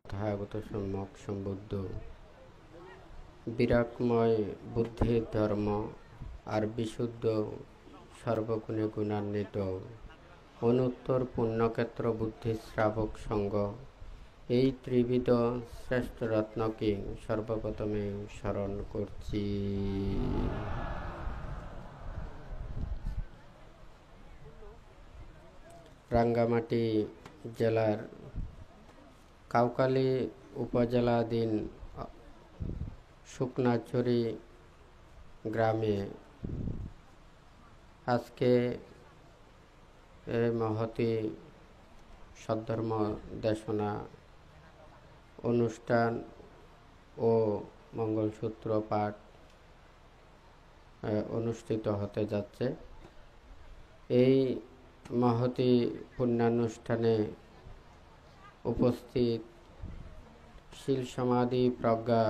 তথাগত সম্যক সম্বুদ্ধ বিরাটময় বুদ্ধির ধর্ম আর বিশুদ্ধ সর্বগুণে গুণান্বিত অনুত্তর পুণ্যক্ষেত্র বুদ্ধি শ্রাবক সঙ্গ এই ত্রিবিধ শ্রেষ্ঠ রত্নকে সর্বপ্রথমে স্মরণ করছি। রাঙ্গামাটি জেলার কাউখালী উপজেলাধীন শুকনাছড়ি গ্রামে আজকে এই মহতী সদ্ধর্ম দেশনা অনুষ্ঠান ও মঙ্গলসূত্র পাঠ অনুষ্ঠিত হতে যাচ্ছে। এই মহতী পুণ্যানুষ্ঠানে উপস্থিত শীল সমাধি প্রজ্ঞা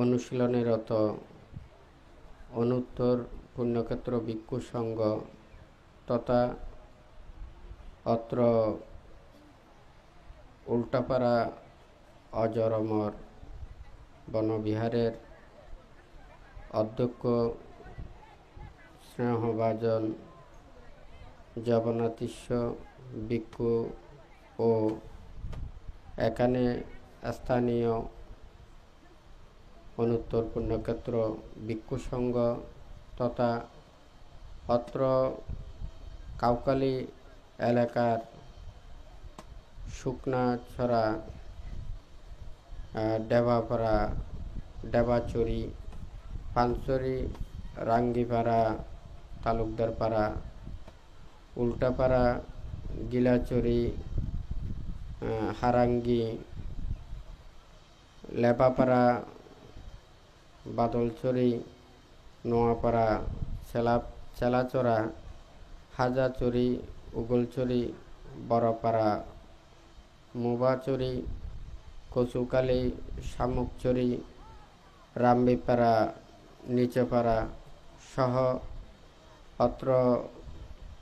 অনুশীলনেরত অনুত্তর পুণ্যক্ষেত্র ভিক্ষু সংঘ তথা অত্র উল্টাপাড়া অজরমর বনবিহারের অধ্যক্ষ স্নেহভাজন জগন্নাথীশ্ব ভিক্ষু ও এখানে স্থানীয় অনুত্তর পুণ্যক্ষেত্র ভিক্ষু সংঘ তথা অত্র কাউখালী এলাকার শুকনাছড়া ডেবাপাড়া ডেবাচুরি পানচুরি রাঙ্গিপাড়া তালুকদারপাড়া উল্টাপাড়া গিলাচুরি হারাঙ্গি লেপাপাড়া বাদলচুরি নোয়াপাড়া চেলাচড়া হাজাচুরি উগলচুরি বড়পাড়া মুবাচুরি কচুকালী শামুকচুরি রামবিপাড়া নিচেপাড়া সহ অত্র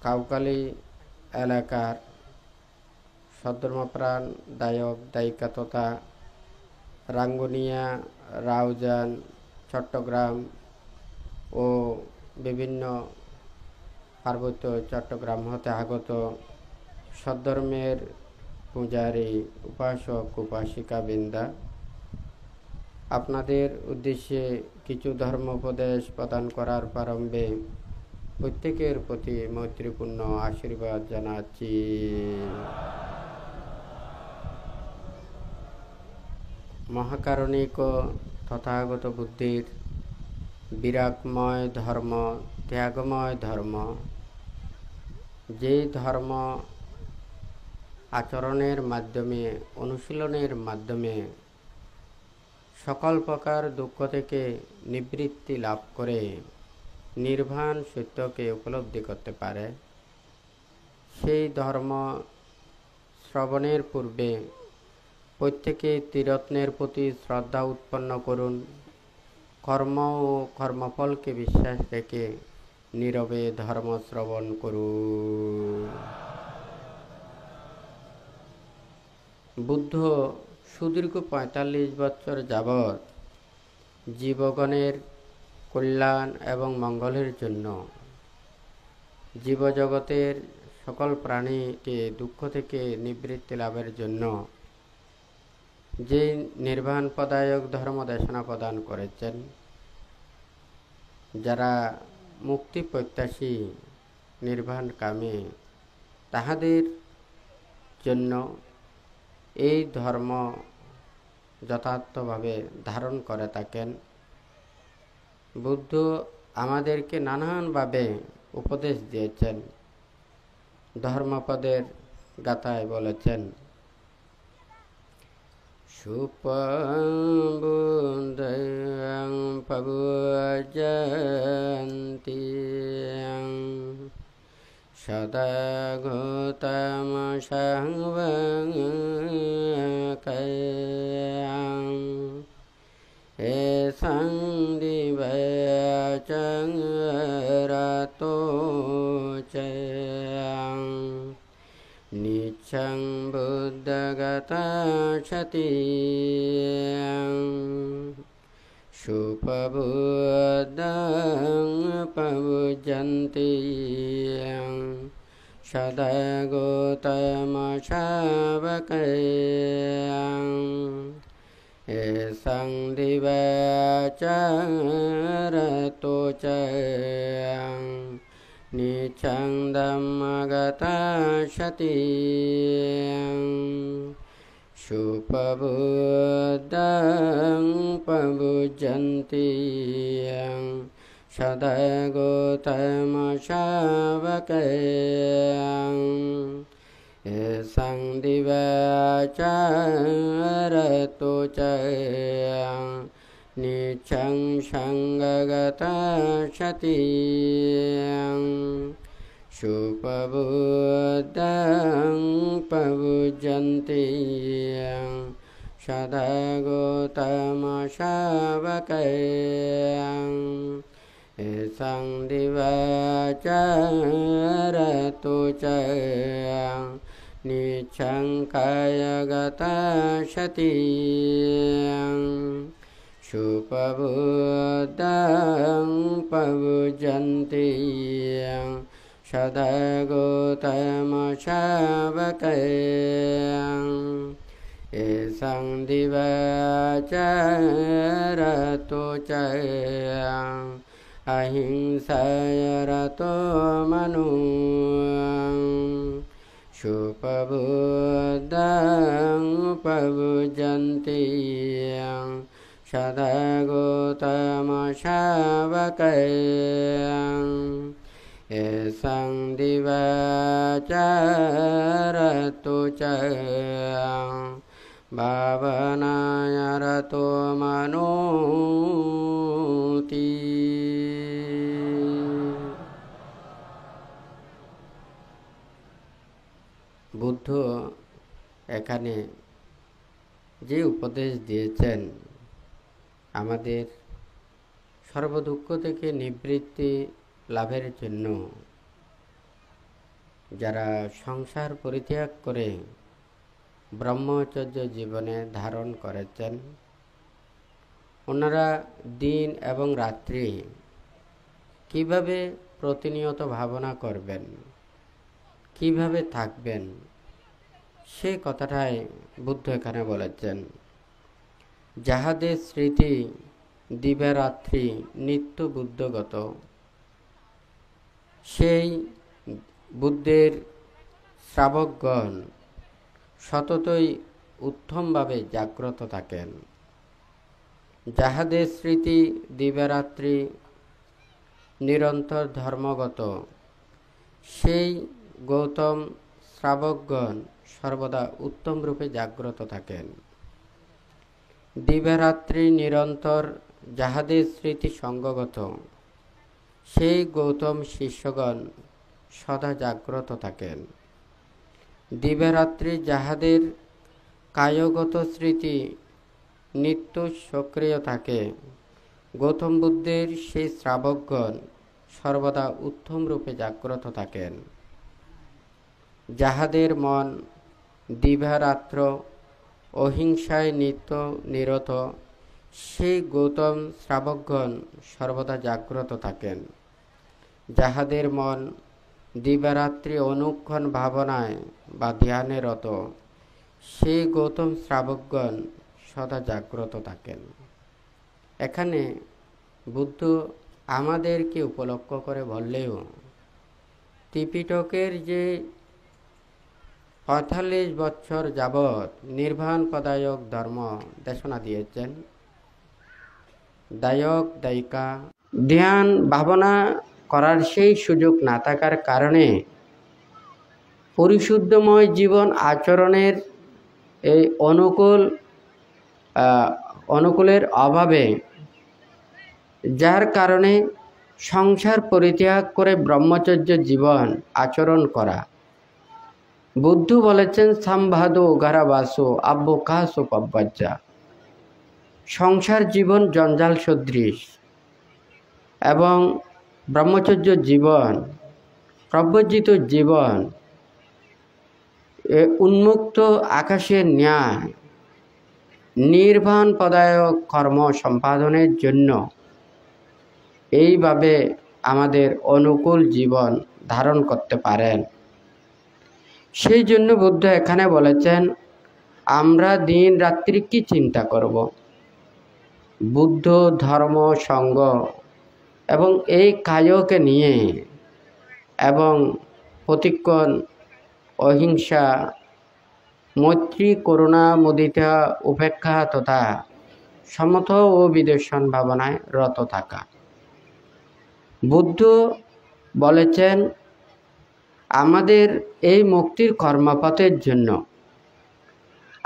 কাউখালী এলাকার সদ্ধর্মপ্রাণ দায়ক দায়িকা তথা রাঙ্গুনিয়া রাউজান চট্টগ্রাম ও বিভিন্ন পার্বত্য চট্টগ্রাম হতে আগত সদ্ধর্মের পূজারী উপাসক উপাসিকাবৃন্দা, আপনাদের উদ্দেশ্যে কিছু ধর্মোপদেশ প্রদান করার প্রারম্ভে প্রত্যেকের প্রতি মৈত্রীপূর্ণ আশীর্বাদ জানাচ্ছি। মহাকারণিক তথাগত বুদ্ধির বিরাগময় ধর্ম, ত্যাগময় ধর্ম, যে ধর্ম আচরণের মাধ্যমে অনুশীলনের মাধ্যমে সকল প্রকার দুঃখ থেকে নিবৃত্তি লাভ করে নির্বাণ সত্যকে উপলব্ধি করতে পারে, সেই ধর্ম শ্রবণের পূর্বে প্রত্যেকে ত্রিরত্নের প্রতি শ্রদ্ধা উৎপন্ন করুন। কর্ম ও কর্মফলকে বিশ্বাস রেখে নীরবে ধর্ম শ্রবণ করুন। বুদ্ধ সুদীর্ঘ ৪৫ বছর যাবৎ জীবগণের কল্যাণ এবং মঙ্গলের জন্য জীবজগতের সকল প্রাণীকে দুঃখ থেকে নিবৃত্তি লাভের জন্য যে নির্বাণ পদায়ক ধর্ম দেশনা প্রদান করেছেন, যারা মুক্তি প্রত্যাশী নির্বাণ কামে তাহাদের জন্য এই ধর্ম যথার্থভাবে ধারণ করে থাকেন। বুদ্ধ আমাদেরকে নানানভাবে উপদেশ দিয়েছেন। ধর্মপদের গাথায় বলেছেন, সুপবুদ্ধং পবুজন্তি সদা গৌতম সংবকয়ং এসং দিবচং রতো চং নিচ্ছং বুদ্ধগতা সতি সুপবুদ্ধং পবুজন্তি সদা গৌতম শাবকং এসং দিবাচারতো চ নিচ্ছং ধম্মগতা সতি সুপবুদ্ধং পবুজন্তি সদা গৌতম শাবকং এসং দিবাচারতো চ নিচ্ছং সঙ্গগতা সতি সুপবুদ্ধং পবুজন্তি সদা গৌতম শাবকং এসং দিবাচারতো চ নিচ্ছং কায়গতা সতি সুপবুদ্ধং পবুজন্তি সদা গৌতম শাবকং এসং দিবাচারতো চ অহিংসায় রতো মনো সুপবুদ্ধং পবুজন্তি সদা গৌতম শাবকং এসং দিবাচারতো চ ভাবনায় রতো মনোতি। বুদ্ধ এখানে যে উপদেশ দিয়েছেন আমাদের সর্বদুঃখ থেকে নিবৃত্তি লাভের জন্য, যারা সংসার পরিত্যাগ করে ব্রহ্মচর্য জীবনে ধারণ করেছেন, ওনারা দিন এবং রাত্রি কিভাবে প্রতিনিয়ত ভাবনা করবেন, কিভাবে থাকবেন, সেই কথাটাই বুদ্ধ এখানে বলেছেন। যাহাদের স্মৃতি দিবারাত্রি নিত্য বুদ্ধগত, সেই বুদ্ধের শ্রাবকগণ সততই উত্তমভাবে জাগ্রত থাকেন। যাহাদের স্মৃতি দিবারাত্রি নিরন্তর ধর্মগত, সেই গৌতম শ্রাবকগণ সর্বদা উত্তম রূপে জাগ্রত থাকেন। দিবারাত্রি নিরন্তর যাহাদের স্মৃতি সঙ্গগত, সেই গৌতম শিষ্যগণ সদা জাগ্রত থাকেন। দিবারাত্রি যাহাদের কায়গত স্মৃতি নিত্য সক্রিয় থাকে, গৌতম বুদ্ধের সেই শ্রাবকগণ সর্বদা উত্তম রূপে জাগ্রত থাকেন। যাহাদের মন দিবারাত্র অহিংসায় নিত্য নিরত, সেই গৌতম শ্রাবকগণ সর্বদা জাগ্রত থাকেন। যাহাদের মন দিবারাত্রি অনুক্ষণ ভাবনায় বা ধ্যানে রত, সেই গৌতম শ্রাবকগণ সদা জাগ্রত থাকেন। এখানে বুদ্ধ আমাদেরকে উপলক্ষ করে বললেও ত্রিপিটকের যে ৪৫ বছর যাবৎ নির্বাণ পদায়ক ধর্ম দেশনা দিয়েছেন, দায়ক দায়িকা ধ্যান ভাবনা করার সেই সুযোগ না থাকার কারণে পরিশুদ্ধময় জীবন আচরণের এই অনুকূলের অভাবে, যার কারণে সংসার পরিত্যাগ করে ব্রহ্মচর্য জীবন আচরণ করা। বুদ্ধ বলেছেন সম্ভাদো গারাবাসো আব্বকাসো পব্বাজ্জা। সংসার জীবন জঞ্জাল সদৃশ এবং ব্রহ্মচর্য জীবন, প্রব্রজিত জীবন, উন্মুক্ত আকাশের ন্যায় নির্বাণ পদায়ক কর্ম সম্পাদনের জন্য এইভাবে আমাদের অনুকূল জীবন ধারণ করতে পারেন। সেই জন্য বুদ্ধ এখানে বলেছেন, আমরা দিন রাত্রি কি চিন্তা করব? বুদ্ধ ধর্ম সঙ্গ এবং এই কায়কে নিয়ে এবং প্রতিক্ষণ অহিংসা, মৈত্রী, করুণা, মুদিতা, উপেক্ষা তথা সমত ও বিদর্শন ভাবনায় রত থাকা। বুদ্ধ বলেছেন, আমাদের এই মুক্তির কর্মপথের জন্য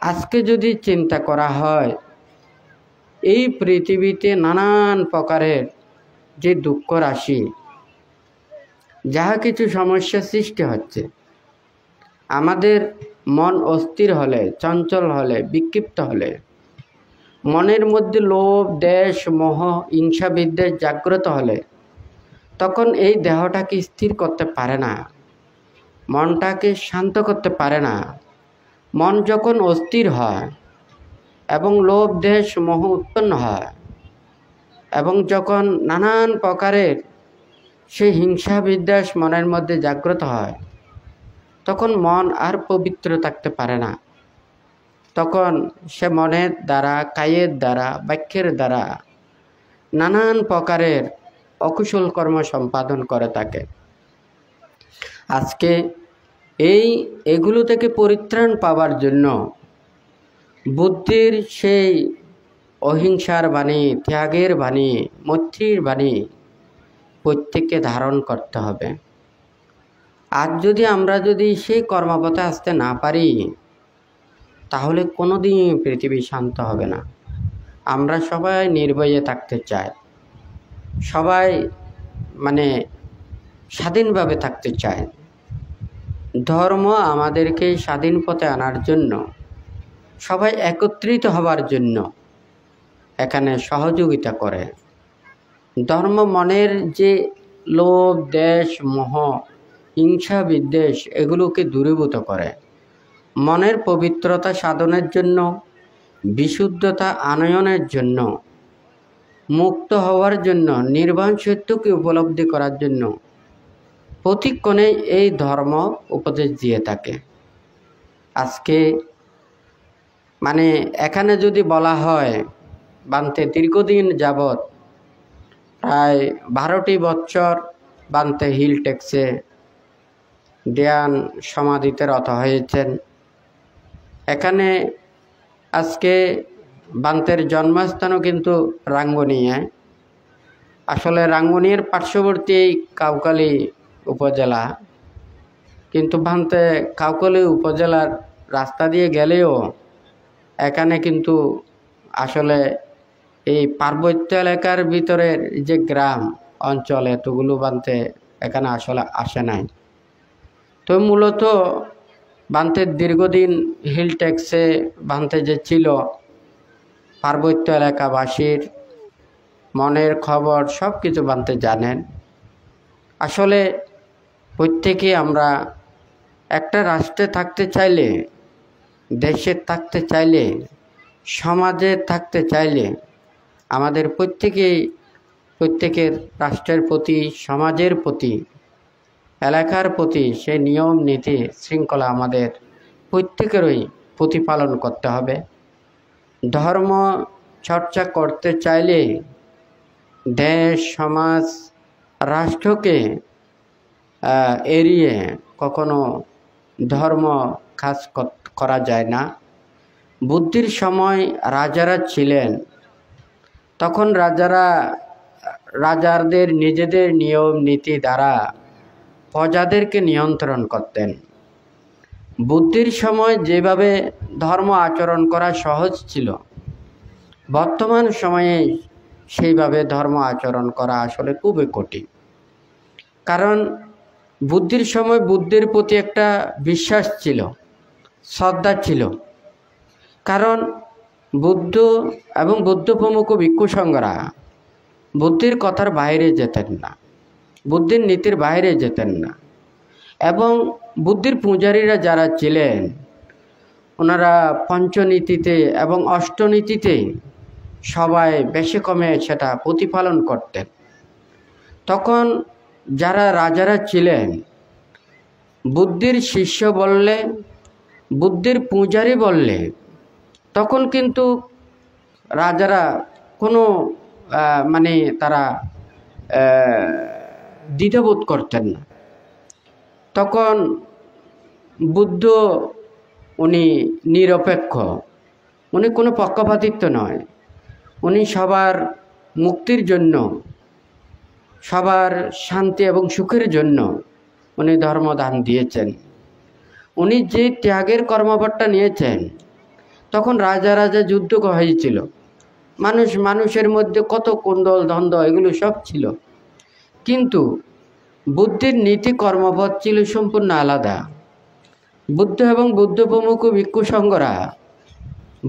আজকে যদি চিন্তা করা হয়, এই পৃথিবীতে নানান প্রকারের যে দুঃখ রাশি, যাহা কিছু সমস্যা সৃষ্টি হচ্ছে, আমাদের মন অস্থির হলে, চঞ্চল হলে, বিক্ষিপ্ত হলে, মনের মধ্যে লোভ, দ্বেষ, মোহ, হিংসা, বিদ্বেষ জাগ্রত হলে, তখন এই দেহটাকে স্থির করতে পারে না, মনটাকে শান্ত করতে পারে না। মন যখন অস্থির হয় এবং লোভ, দ্বেষ, মোহ উৎপন্ন হয় এবং যখন নানান প্রকারের সেই হিংসা, বিদ্বেষ মনের মধ্যে জাগ্রত হয়, তখন মন আর পবিত্র থাকতে পারে না। তখন সে মনের দ্বারা, কায়ের দ্বারা, বাক্যের দ্বারা নানান প্রকারের অকুশল কর্ম সম্পাদন করে থাকে। আজকে এগুলো থেকে পরিত্রাণ পাওয়ার জন্য বুদ্ধির সেই অহিংসার বাণী, ত্যাগের বাণী, মৈত্রীর বাণী প্রত্যেককে ধারণ করতে হবে। আর আমরা যদি সেই কর্মপথে আসতে না পারি, তাহলে কোনোদিন পৃথিবী শান্ত হবে না। আমরা সবাই নির্ভয়ে থাকতে চাই, সবাই স্বাধীনভাবে থাকতে চায়। ধর্ম আমাদেরকে স্বাধীন পথে আনার জন্য, সবাই একত্রিত হবার জন্য এখানে সহযোগিতা করে। ধর্ম মনের যে লোভ, দ্বেষ, মোহ, হিংসা, বিদ্বেষ এগুলোকে দূরীভূত করে। মনের পবিত্রতা সাধনের জন্য, বিশুদ্ধতা আনয়নের জন্য, মুক্ত হওয়ার জন্য, নির্বাণ সত্যকে উপলব্ধি করার জন্য প্রতিক্ষণে এই ধর্ম উপদেশ দিয়ে থাকে। আজকে এখানে যদি বলা হয়, বান্তে দীর্ঘদিন যাবৎ প্রায় 12টি বছর বান্তে হিল টেক্সে ধ্যান সমাধিতে রত হয়েছেন। এখানে আজকে বান্তের জন্মস্থানও কিন্তু রাঙ্গুনিয়া। আসলে রাঙ্গুনিয়ার পার্শ্ববর্তী কাউখালী উপজেলা, কিন্তু বান্তে কাউখালী উপজেলার রাস্তা দিয়ে গেলেও এখানে কিন্তু আসলে এই পার্বত্য এলাকার ভিতরের যে গ্রাম অঞ্চল এতগুলো বান্তে এখানে আসলে আসে নাই। তো মূলত বান্তের দীর্ঘদিন হিল ট্যাক্সে বান্তে যে ছিল, পার্বত্য এলাকাবাসীর মনের খবর সব কিছু বান্তে জানেন। আসলে প্রত্যেকে আমরা একটা রাষ্ট্রে থাকতে চাইলে, দেশে থাকতে চাইলে, সমাজে থাকতে চাইলে আমাদের প্রত্যেকের রাষ্ট্রের প্রতি, সমাজের প্রতি, এলাকার প্রতি সেই নিয়ম নীতি শৃঙ্খলা আমাদের প্রত্যেকেরই প্রতিপালন করতে হবে। ধর্ম চর্চা করতে চাইলে দেশ, সমাজ, রাষ্ট্রকে এড়িয়ে কখনো ধর্ম কাজ করা যায় না। বুদ্ধির সময় রাজারা ছিলেন, তখন রাজাদের নিজেদের নিয়ম নীতি দ্বারা প্রজাদেরকে নিয়ন্ত্রণ করতেন। বুদ্ধির সময় যেভাবে ধর্ম আচরণ করা সহজ ছিল, বর্তমান সময়ে সেইভাবে ধর্ম আচরণ করা আসলে খুবই কঠিন। কারণ বুদ্ধির সময় বুদ্ধির প্রতি একটা বিশ্বাস ছিল, শ্রদ্ধা ছিল। কারণ বুদ্ধ এবং বুদ্ধ প্রমুখ ভিক্ষু সংঘরা বুদ্ধির কথার বাইরে যেতেন না, বুদ্ধির নীতির বাইরে যেতেন না। এবং বুদ্ধির পূজারীরা যারা ছিলেন ওনারা পঞ্চনীতিতে এবং অষ্টনীতিতে সবাই বেশি কমে সেটা প্রতিপালন করতেন। তখন যারা রাজারা ছিলেন বুদ্ধির শিষ্য বললে, বুদ্ধির পূজারী বললে, তখন কিন্তু রাজারা কোনো মানে তারা দ্বিধাবোধ করতেন না। তখন বুদ্ধ উনি নিরপেক্ষ, উনি কোনো পক্ষপাতিত্ব নয়, উনি সবার মুক্তির জন্য, সবার শান্তি এবং সুখের জন্য উনি ধর্মদান দিয়েছেন। উনি যে ত্যাগের কর্মপটটা নিয়েছেন, তখন রাজা রাজা যুদ্ধ হয়েছিল, মানুষের মধ্যে কত কুন্দল দ্বন্দ্ব এগুলো সব ছিল, কিন্তু বুদ্ধির নীতি কর্মপথ ছিল সম্পূর্ণ আলাদা। বুদ্ধ এবং বুদ্ধ প্রমুখ ভিক্ষু সংঘরা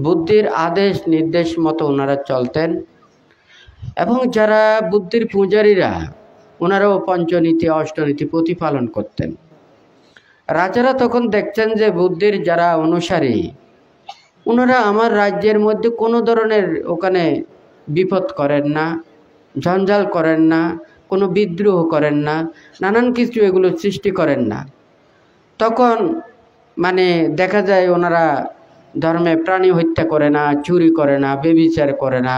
বুদ্ধির আদেশ নির্দেশ মতো ওনারা চলতেন, এবং যারা বুদ্ধির পূজারীরা ওনারাও পঞ্চনীতি অষ্টনীতি প্রতিপালন করতেন। রাজারা তখন দেখছেন যে বুদ্ধির যারা অনুসারী ওনারা আমার রাজ্যের মধ্যে কোনো ধরনের ওখানে বিপদ করেন না, ঝঞ্ঝাল করেন না, কোনো বিদ্রোহ করেন না, নানান কিছু এগুলো সৃষ্টি করেন না। তখন মানে দেখা যায় ওনারা ধর্মে প্রাণী হত্যা করে না, চুরি করে না, ব্যভিচার করে না,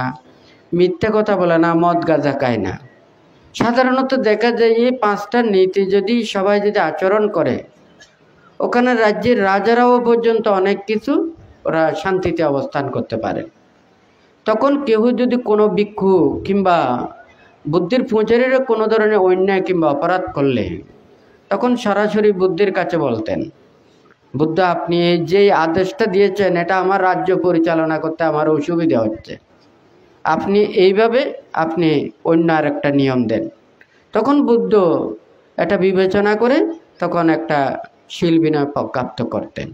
মিথ্যা কথা বলে না, মদ গাঁজা খায় না। সাধারণত দেখা যায় এই পাঁচটা নীতি যদি সবাই যদি আচরণ করে, ওখানে রাজ্যের রাজারাও পর্যন্ত অনেক কিছু ওরা শান্তিতে অবস্থান করতে পারে। তখন কেউ যদি কোনো ভিক্ষু কিংবা বুদ্ধির পূজারীরা কোনো ধরনের অন্যায় কিংবা অপরাধ করলে তখন সরাসরি বুদ্ধির কাছে বলতেন, বুদ্ধ আপনি এই যে আদেশটা দিয়েছেন এটা আমার রাজ্য পরিচালনা করতে আমার অসুবিধা হচ্ছে, আপনি এইভাবে আপনি অন্য আর একটা নিয়ম দেন। তখন বুদ্ধ এটা বিবেচনা করে তখন একটা শিল বিনয় প্রাপ্ত করতেন।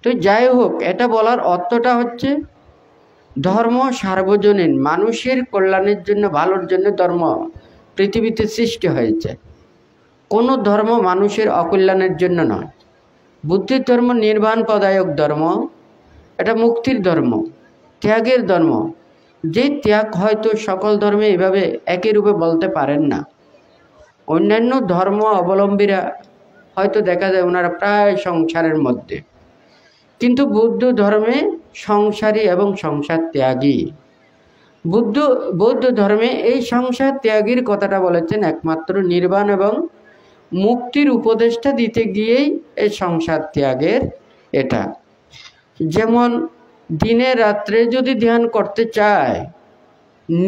তো যাই হোক, এটা বলার অর্থটা হচ্ছে ধর্ম সার্বজনীন, মানুষের কল্যাণের জন্য, ভালোর জন্য ধর্ম পৃথিবীতে সৃষ্টি হয়েছে। কোনো ধর্ম মানুষের অকল্যাণের জন্য নয়। বুদ্ধির ধর্ম নির্বাণ পদায়ক ধর্ম, এটা মুক্তির ধর্ম, ত্যাগের ধর্ম। যে ত্যাগ হয়তো সকল ধর্মে এভাবে একই রূপে বলতে পারেন না। অন্যান্য ধর্ম অবলম্বীরা হয়তো দেখা যায় ওনারা প্রায় সংসারের মধ্যে, কিন্তু বৌদ্ধ ধর্মে সংসারী এবং সংসার ত্যাগী। বৌদ্ধ ধর্মে এই সংসার ত্যাগীর কথাটা বলেছেন একমাত্র নির্বাণ এবং মুক্তির উপদেশটা দিতে গিয়েই এই সংসার ত্যাগের এটা। যেমন দিনে রাত্রে যদি ধ্যান করতে চায়,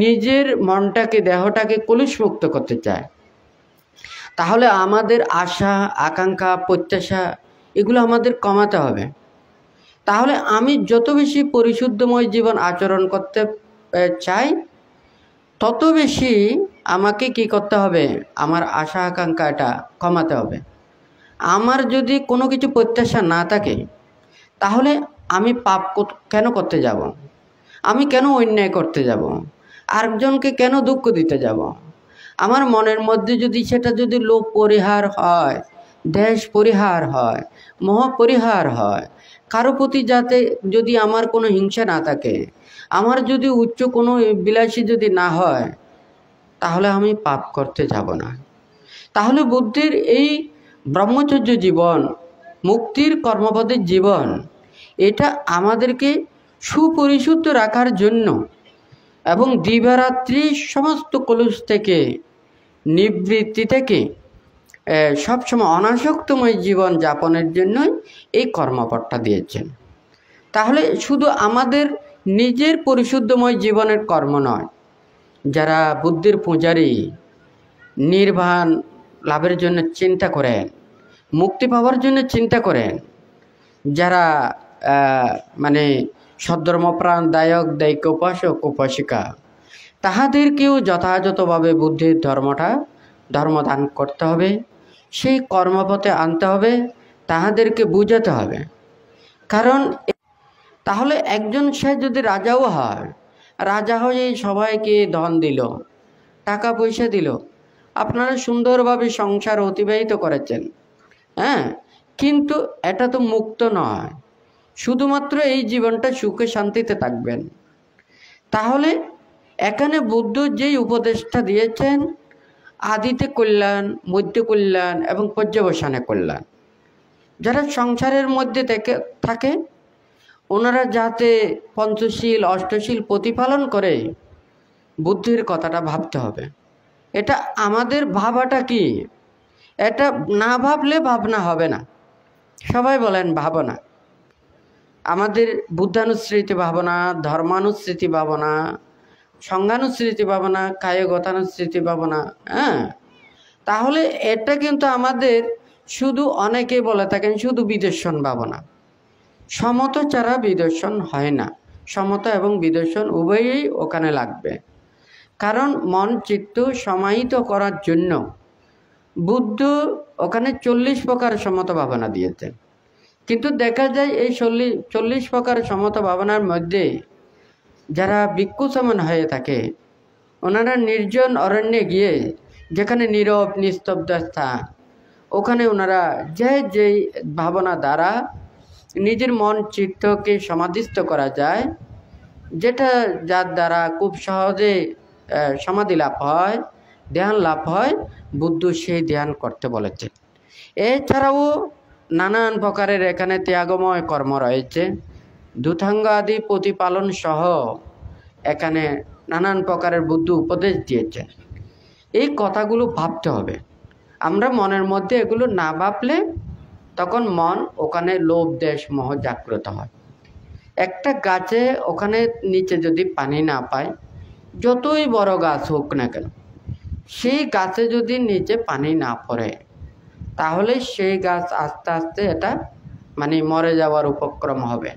নিজের মনটাকে দেহটাকে কলুষমুক্ত করতে চায়, তাহলে আমাদের আশা আকাঙ্ক্ষা প্রত্যাশা এগুলো আমাদের কমাতে হবে। তাহলে আমি যত বেশি পরিশুদ্ধময় জীবন আচরণ করতে চাই, তত বেশি আমাকে কি করতে হবে, আমার আশা আকাঙ্ক্ষাটা কমাতে হবে। আমার যদি কোনো কিছু প্রত্যাশা না থাকে, তাহলে আমি পাপ কেন করতে যাব, আমি কেন অন্যায় করতে যাব, আরেকজনকে কেন দুঃখ দিতে যাব। আমার মনের মধ্যে যদি সেটা যদি লোভ পরিহার হয়, দেশ পরিহার হয়, মোহ পরিহার হয়, কারো প্রতি যাতে যদি আমার কোনো হিংসা না থাকে, আমার যদি উচ্চ কোনো বিলাসী যদি না হয়, তাহলে আমি পাপ করতে যাব না। তাহলে বুদ্ধির এই ব্রহ্মচর্য জীবন, মুক্তির কর্মপদের জীবন, এটা আমাদেরকে সুপরিশুদ্ধ রাখার জন্য এবং দিবারাত্রি সমস্ত কলুষ থেকে, নিবৃত্তি থেকে সবসময় অনাসক্তময় জীবন যাপনের জন্যই এই কর্মপটটা দিয়েছেন। তাহলে শুধু আমাদের নিজের পরিশুদ্ধময় জীবনের কর্ম নয়, যারা বুদ্ধির পূজারী, নির্বাণ লাভের জন্য চিন্তা করেন, মুক্তি পাওয়ার জন্য চিন্তা করেন, যারা মানে সদ্ধর্মপ্রাণ দায়ক দায়িক উপাসক উপাসিকা, তাহাদেরকেও যথাযথভাবে বুদ্ধির ধর্মদান করতে হবে, সেই কর্মপথে আনতে হবে, তাহাদেরকে বুঝাতে হবে। কারণ তাহলে একজন সে যদি রাজাও হয়, রাজা হয়ে সবাইকে ধন দিল, টাকা পয়সা দিল, আপনারা সুন্দরভাবে সংসার অতিবাহিত করেছেন, হ্যাঁ, কিন্তু এটা তো মুক্ত নয়, শুধুমাত্র এই জীবনটা সুখে শান্তিতে থাকবেন। তাহলে এখানে বুদ্ধ যেই উপদেশটা দিয়েছেন, আদিতে কল্যাণ, মধ্য কল্যাণ এবং পর্যবসানে কল্যাণ। যারা সংসারের মধ্যে থাকে ওনারা যাতে পঞ্চশীল অষ্টশীল প্রতিপালন করে, বুদ্ধির কথাটা ভাবতে হবে। এটা আমাদের ভাবাটা কি, এটা না ভাবলে ভাবনা হবে না। সবাই বলেন ভাবনা। আমাদের বুদ্ধানুস্মৃতি ভাবনা, ধর্মানুস্মৃতি ভাবনা, সংজ্ঞানুস্মৃতি ভাবনা, কায়গতানুস্মৃতি ভাবনা। হ্যাঁ, তাহলে এটা কিন্তু আমাদের শুধু অনেকেই বলে থাকেন শুধু বিদর্শন ভাবনা। সমতা ছাড়া বিদর্শন হয় না, সমতা এবং বিদর্শন উভয়ই ওখানে লাগবে। কারণ মন চিত্ত সমাহিত করার জন্য বুদ্ধ ওখানে 40 প্রকার সমতা ভাবনা দিয়েছেন। কিন্তু দেখা যায় এই 40 প্রকার সমতা ভাবনার মধ্যে যারা ভিক্ষু সমান হয়ে থাকে, ওনারা নির্জন অরণ্যে গিয়ে যেখানে নীরব নিস্তব্ধ স্থান, ওখানে ওনারা যেই ভাবনা দ্বারা নিজের মন চিত্তকে সমাধিস্থ করা যায়, যেটা যার দ্বারা খুব সহজে সমাধি লাভ হয়, ধ্যান লাভ হয়, বুদ্ধ সেই ধ্যান করতে বলেছেন। এছাড়াও নানান প্রকারের এখানে ত্যাগময় কর্ম রয়েছে, ধূতাঙ্গ আদি প্রতিপালন সহ এখানে নানান প্রকারের বুদ্ধ উপদেশ দিয়েছেন। এই কথাগুলো ভাবতে হবে। আমরা মনের মধ্যে এগুলো না ভাবলে তখন মন ওখানে লোভ দেশ মোহ জাগ্রত হয়। একটা গাছে ওখানে নিচে যদি পানি না পায়, যতই বড় গাছ হোক না কেন, সেই গাছে যদি নিচে পানি না পড়ে, তাহলে সেই গাছ আস্তে আস্তে এটা মরে যাওয়ার উপক্রম হবে।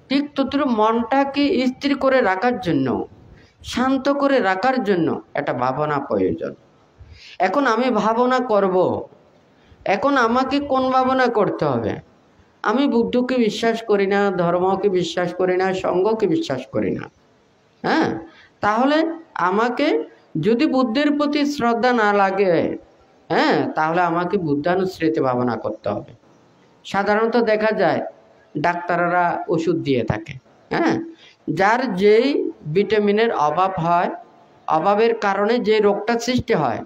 ঠিক ততটুকু মনটাকে স্থির করে রাখার জন্য, শান্ত করে রাখার জন্য একটা ভাবনা প্রয়োজন। এখন আমি ভাবনা করব, এখন আমাকে কোন ভাবনা করতে হবে? আমি বুদ্ধকে বিশ্বাস করি না, ধর্মকে বিশ্বাস করি না, সঙ্ঘকে বিশ্বাস করি না। হ্যাঁ, তাহলে আমাকে যদি বুদ্ধের প্রতি শ্রদ্ধা না লাগে, হ্যাঁ, তাহলে আমাকে বুদ্ধানুস্মৃতি ভাবনা করতে হবে। সাধারণত দেখা যায় ডাক্তাররা ওষুধ দিয়ে থাকে, হ্যাঁ, যার যেই ভিটামিনের অভাব হয়, অভাবের কারণে যে রোগটা সৃষ্টি হয়,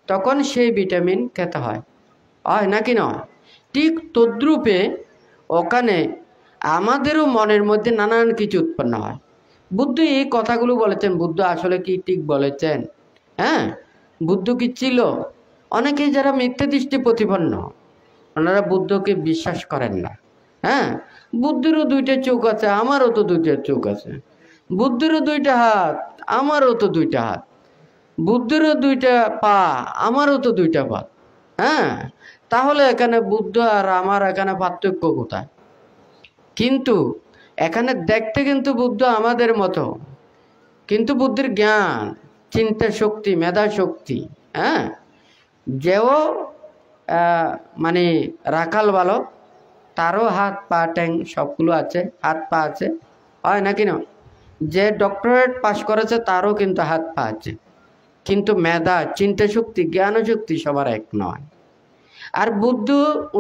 তখন সেই ভিটামিন খেতে হয় নাকি নয়? ঠিক তদ্রূপে ওখানে আমাদেরও মনের মধ্যে নানান কিছু উৎপন্ন হয়। বুদ্ধ এই কথাগুলো বলেছেন। বুদ্ধ আসলে কি ঠিক বলেছেন? হ্যাঁ, বুদ্ধ কি ছিল? অনেকেই যারা মিথ্যে দৃষ্টি প্রতিপন্ন, ওনারা বুদ্ধকে বিশ্বাস করেন না। হ্যাঁ, বুদ্ধেরও 2টা চোখ আছে, আমারও তো 2টা চোখ আছে। বুদ্ধেরও 2টা হাত, আমারও তো 2টা হাত। বুদ্ধেরও 2টা পা, আমারও তো 2টা পা। হ্যাঁ, তাহলে এখানে বুদ্ধ আর আমার এখানে পার্থক্য কোথায়? কিন্তু এখানে দেখতে কিন্তু বুদ্ধ আমাদের মতো, কিন্তু বুদ্ধির জ্ঞান, চিন্তা শক্তি, মেধা শক্তি, হ্যাঁ, যেও রাখাল বালক, তারও হাত পা ট্যাং সবগুলো আছে, হাত পা আছে, হয় নাকি না? যে ডক্টরেট পাশ করেছে তারও কিন্তু হাত পা আছে, কিন্তু মেধা, চিন্তা শক্তি, জ্ঞান শক্তি সবার এক নয়। আর বুদ্ধ,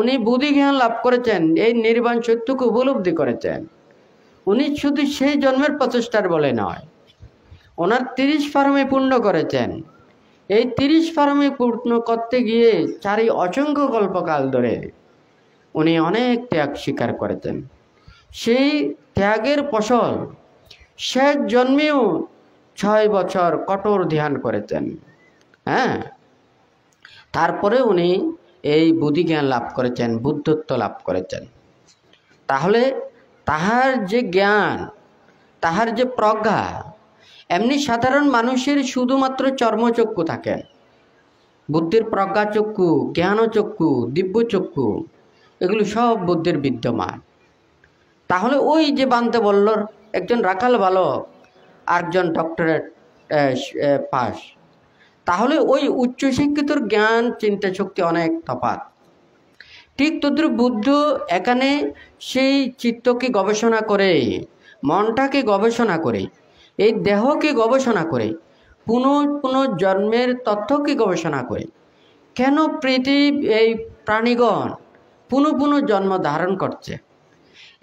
উনি বুদ্ধি জ্ঞান লাভ করেছেন, এই নির্বাণ সত্যকে উপলব্ধি করেছেন। উনি শুধু সেই জন্মের প্রচেষ্টার বলে নয়, ওনার 30 ফার্মে পূর্ণ করেছেন। এই 30 ফার্মে পূর্ণ করতে গিয়ে অসংখ্য কল্পকাল ধরে উনি অনেক ত্যাগ স্বীকার করেছেন। সেই ত্যাগের ফসল শেষ জন্মেও 6 বছর কঠোর ধ্যান করেছেন। হ্যাঁ, তারপরে উনি এই বুদ্ধিজ্ঞান লাভ করেছেন, বুদ্ধত্ব লাভ করেছেন। তাহলে তাহার যে জ্ঞান, তাহার যে প্রজ্ঞা, এমনি সাধারণ মানুষের শুধুমাত্র চর্মচক্ষু থাকে, বুদ্ধির প্রজ্ঞাচক্ষু, জ্ঞানচক্ষু, দিব্যচক্ষু, এগুলো সব বুদ্ধির বিদ্যমান। তাহলে ওই যে বানতে বলল, একজন রাখাল বালক আরেকজন ডক্টরেট পাস, তাহলে ওই উচ্চশিক্ষিতর জ্ঞান চিন্তা শক্তি অনেক তফাৎ। ঠিক তদ্রুপ বুদ্ধ এখানে সেই চিত্তকে গবেষণা করে, মনটাকে গবেষণা করে, এই দেহকে গবেষণা করে, পুনঃ পুনঃ জন্মের তথ্যকে গবেষণা করে, কেন এই প্রাণীগণ পুনঃ পুনঃ জন্ম ধারণ করছে।